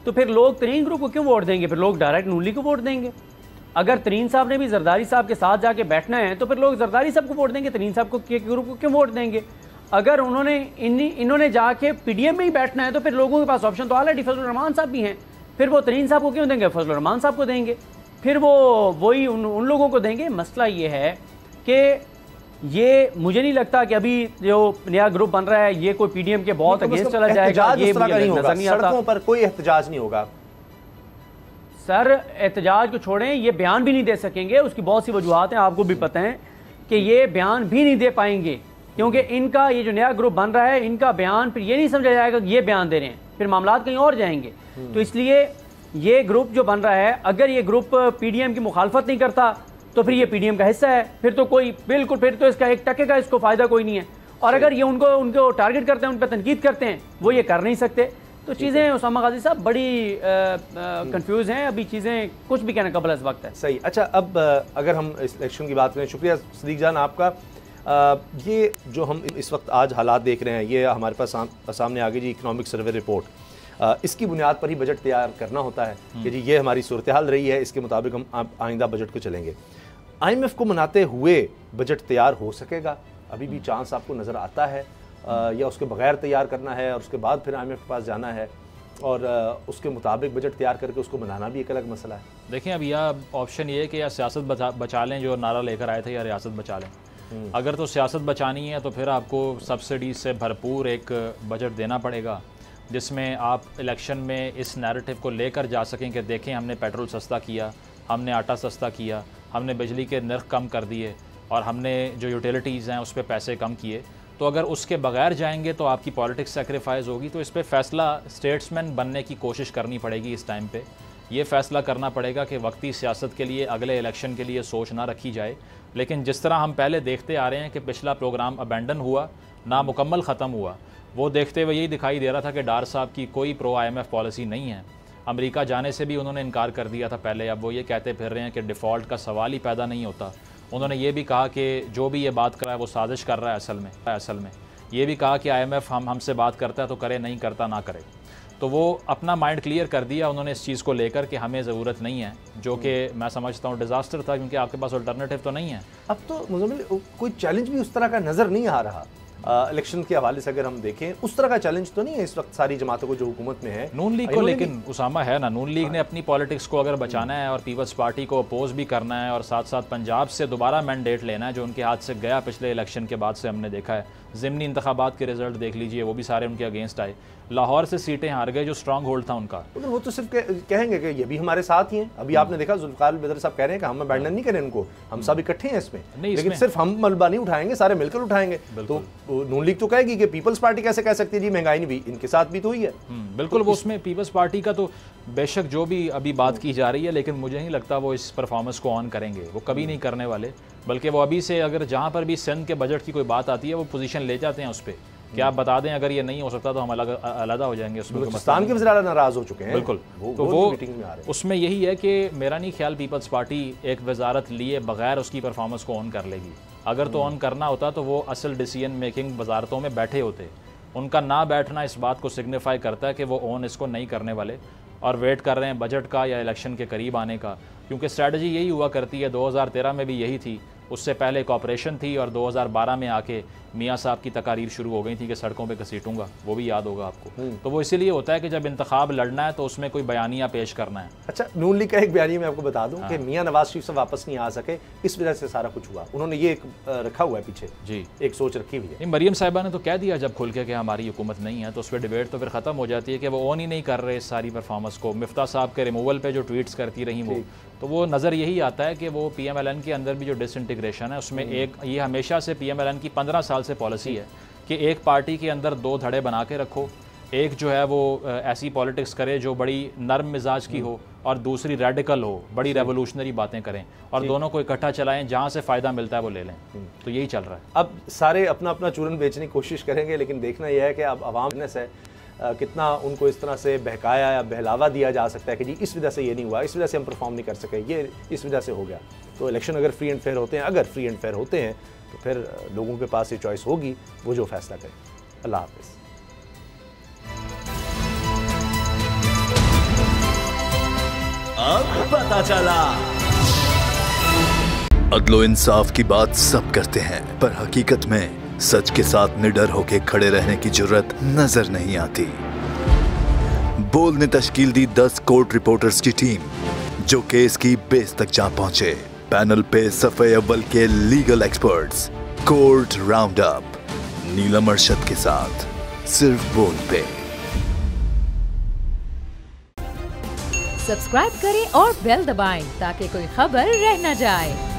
तो फिर लोग तरीन ग्रुप को क्यों वोट देंगे? फिर लोग डायरेक्ट नून लीग को वोट देंगे। अगर तरीन साहब ने भी जरदारी साहब के साथ जाके बैठना है तो फिर लोग जरदारी साहब को वोट देंगे, तरीन साहब को के ग्रुप को क्यों वोट देंगे? अगर इन्होंने जाके पीडीएम में ही बैठना है तो फिर लोगों के पास ऑप्शन तो ऑलरेडी फजलुर रहमान साहब भी हैं, फिर वो तरीन साहब को क्यों देंगे? फजलुर रहमान साहब को देंगे, फिर वो वही उन लोगों को देंगे। मसला ये है कि ये मुझे नहीं लगता कि अभी जो नया ग्रुप बन रहा है ये कोई पीडीएम के बहुत अगेंस्ट चला जाएगा। ये नहीं होगा, सड़कों पर कोई एहतजाज नहीं होगा। सर एहतजाज को छोड़ें, ये बयान भी नहीं दे सकेंगे, उसकी बहुत सी वजूहत हैं, आपको भी पता है कि ये बयान भी नहीं दे पाएंगे, क्योंकि इनका ये जो नया ग्रुप बन रहा है इनका बयान फिर ये नहीं समझा जाएगा कि ये बयान दे रहे हैं, फिर मामला कहीं और जाएंगे। तो इसलिए ये ग्रुप जो बन रहा है, अगर ये ग्रुप पीडीएम की मुखालफत नहीं करता तो फिर ये पीडीएम का हिस्सा है, फिर तो कोई बिल्कुल, फिर तो इसका 1% का इसको फायदा कोई नहीं है। और अगर ये उनको टारगेट करते हैं, उन पर तनकीद करते हैं, वो ये कर नहीं सकते। तो चीज़ें उसामा गाजी साहब बड़ी कंफ्यूज हैं, अभी चीज़ें कुछ भी कहने का बड़ा वक्त है। सही। अच्छा, अब अगर हम इस इलेक्शन की बात करें, शुक्रिया सिद्दीक जान आपका। ये जो हम इस वक्त आज हालात देख रहे हैं, ये हमारे पास सामने आ गई जी इकनॉमिक सर्वे रिपोर्ट। इसकी बुनियाद पर ही बजट तैयार करना होता है कि जी ये हमारी सूरत हाल रही है, इसके मुताबिक हम आइंदा बजट को चलेंगे। IMF को मनाते हुए बजट तैयार हो सकेगा? अभी भी चांस आपको नज़र आता है, या उसके बगैर तैयार करना है और उसके बाद फिर IMF के पास जाना है और उसके मुताबिक बजट तैयार करके उसको बनाना भी एक अलग मसला है? देखें, अब यह ऑप्शन ये है कि या सियासत बचा लें जो नारा लेकर आए थे, या रियासत बचा लें। अगर तो सियासत बचानी है तो फिर आपको सब्सिडी से भरपूर एक बजट देना पड़ेगा, जिसमें आप इलेक्शन में इस नैरेटिव को लेकर जा सकें कि देखें हमने पेट्रोल सस्ता किया, हमने आटा सस्ता किया, हमने बिजली के नर्ख कम कर दिए और हमने जो यूटिलिटीज़ हैं उस पर पैसे कम किए। तो अगर उसके बगैर जाएंगे तो आपकी पॉलिटिक्स सेक्रीफाइस होगी। तो इस पर फ़ैसला स्टेट्समैन बनने की कोशिश करनी पड़ेगी। इस टाइम पे ये फ़ैसला करना पड़ेगा कि वक्ती सियासत के लिए अगले इलेक्शन के लिए सोच ना रखी जाए। लेकिन जिस तरह हम पहले देखते आ रहे हैं कि पिछला प्रोग्राम अबेंडन हुआ, ना मुकम्मल ख़त्म हुआ, वो देखते हुए यही दिखाई दे रहा था कि डार साहब की कोई प्रो IMF पॉलिसी नहीं है। अमेरिका जाने से भी उन्होंने इनकार कर दिया था पहले। अब वो ये कहते फिर रहे हैं कि डिफ़ॉल्ट का सवाल ही पैदा नहीं होता। उन्होंने ये भी कहा कि जो भी ये बात कर रहा है वो साजिश कर रहा है असल में। ये भी कहा कि IMF हमसे बात करता है तो करे, नहीं करता ना करे। तो वो अपना माइंड क्लियर कर दिया उन्होंने इस चीज़ को लेकर कि हमें ज़रूरत नहीं है, जो कि मैं समझता हूँ डिज़ास्टर था, क्योंकि आपके पास अल्टरनेटिव तो नहीं है। अब तो मुज़म्मिल कोई चैलेंज भी उस तरह का नज़र नहीं आ रहा। इलेक्शन के हवाले से अगर हम देखें, उस तरह का चैलेंज तो नहीं है इस वक्त सारी जमातों को जो हुकूमत में है। नून लीग को लेकिन उसामा है ना, नून लीग ने अपनी पॉलिटिक्स को अगर बचाना है और पीपल्स पार्टी को अपोज भी करना है और साथ साथ पंजाब से दोबारा मैंडेट लेना है, जो उनके हाथ से गया पिछले इलेक्शन के बाद से हमने देखा है। ज़िमनी इंतखाबात के रिजल्ट देख लीजिए, वो भी सारे उनके अगेंस्ट आए। लाहौर से सीटें हार गए जो स्ट्रॉन्ग होल्ड था उनका। लेकिन वो तो सिर्फ कहेंगे कि ये भी हमारे साथ ही हैं। अभी आपने देखा जुल्फ़िकार बदर साहब कह रहे हैं कि हम अबैंडन नहीं करें इनको, हम सब इकट्ठे हैं इसमें, लेकिन सिर्फ हम मलबा नहीं उठाएंगे, सारे मिलकर उठाएंगे। तो नून लीग तो कहेगी कि पीपल्स पार्टी कैसे कह सकती है जी महंगाई नहीं भी, इनके साथ भी तो हुई है। बिल्कुल, वो उसमें पीपल्स पार्टी का तो बेशक जो भी अभी बात की जा रही है, लेकिन मुझे नहीं लगता वो इस परफॉर्मेंस को ऑन करेंगे, वो कभी नहीं करने वाले। बल्कि वो अभी से अगर जहाँ पर भी सिंध के बजट की कोई बात आती है वो पोजीशन ले जाते हैं उस पर कि आप बता दें अगर ये नहीं हो सकता तो हम अलग हो जाएंगे। उसमें बलूचिस्तान के वज़ीर नाराज़ हो चुके हैं। बिल्कुल, तो वो उसमें यही है कि मेरा नहीं ख्याल पीपल्स पार्टी एक वजारत लिए बगैर उसकी परफॉर्मेंस को ऑन कर लेगी। अगर तो ऑन करना होता तो वो असल डिसीजन मेकिंग वजारतों में बैठे होते। उनका ना बैठना इस बात को सिग्निफाई करता है कि वो ऑन इसको नहीं करने वाले और वेट कर रहे हैं बजट का या इलेक्शन के करीब आने का, क्योंकि स्ट्रैटेजी यही हुआ करती है। 2013 में भी यही थी, उससे पहले कॉपरेशन थी और 2012 में आके मियाँ साहब की तकारीर शुरू हो गई थी कि सड़कों पे घसीटूंगा, वो भी याद होगा आपको। तो वो इसीलिए होता है कि जब इंतखाब लड़ना है तो उसमें कोई बयानिया पेश करना है। अच्छा, नून लीग का एक बयानी मैं आपको बता दूं कि मियाँ नवाज शरीफ से वापस नहीं आ सके, इस वजह से सारा कुछ हुआ। उन्होंने ये एक रखा हुआ है पीछे जी, एक सोच रखी हुई है। मरियम साहिबा ने तो कह दिया जब खुल के कि हमारी हुकूमत नहीं है, तो उस पर डिबेट तो फिर ख़त्म हो जाती है कि वो ऑन ही नहीं कर रहे इस सारी परफॉर्मेंस को। मिफ्ता साहब के रिमूवल पे जो ट्वीट्स करती रही वो, तो वो नज़र यही आता है कि वो PMLN के अंदर भी जो डिसइंटीग्रेशन है उसमें एक ये हमेशा से PMLN की 15 साल से पॉलिसी है कि एक पार्टी के अंदर दो धड़े बना के रखो। एक जो है वो ऐसी पॉलिटिक्स करे जो बड़ी नर्म मिजाज की हो और दूसरी रेडिकल हो, बड़ी रेवोल्यूशनरी बातें करें और दोनों को इकट्ठा चलाएं, जहाँ से फ़ायदा मिलता है वो ले लें। तो यही चल रहा है। अब सारे अपना अपना चूरन बेचने की कोशिश करेंगे, लेकिन देखना यह है कि अब अवाम है कितना उनको इस तरह से बहकाया या बहलावा दिया जा सकता है कि जी इस वजह से ये नहीं हुआ, इस वजह से हम परफॉर्म नहीं कर सके, ये इस वजह से हो गया। तो इलेक्शन अगर फ्री एंड फेयर होते हैं, अगर फ्री एंड फेयर होते हैं तो फिर लोगों के पास ये चॉइस होगी, वो जो फैसला करें। अल्लाह हाफ़िज़। अब पता चला। अदलो इंसाफ की बात सब करते हैं, पर हकीकत में सच के साथ निडर होकर खड़े रहने की जुर्रत नजर नहीं आती। बोल ने तश्कील दी 10 कोर्ट रिपोर्टर्स की टीम, जो केस की बेस तक जा पहुंचे। पैनल पे सफ़े अव्वल के legal experts. Court round up Neelam Arshad के साथ, सिर्फ बोल पे। सब्सक्राइब करें और बेल दबाएं ताकि कोई खबर रह न जाए।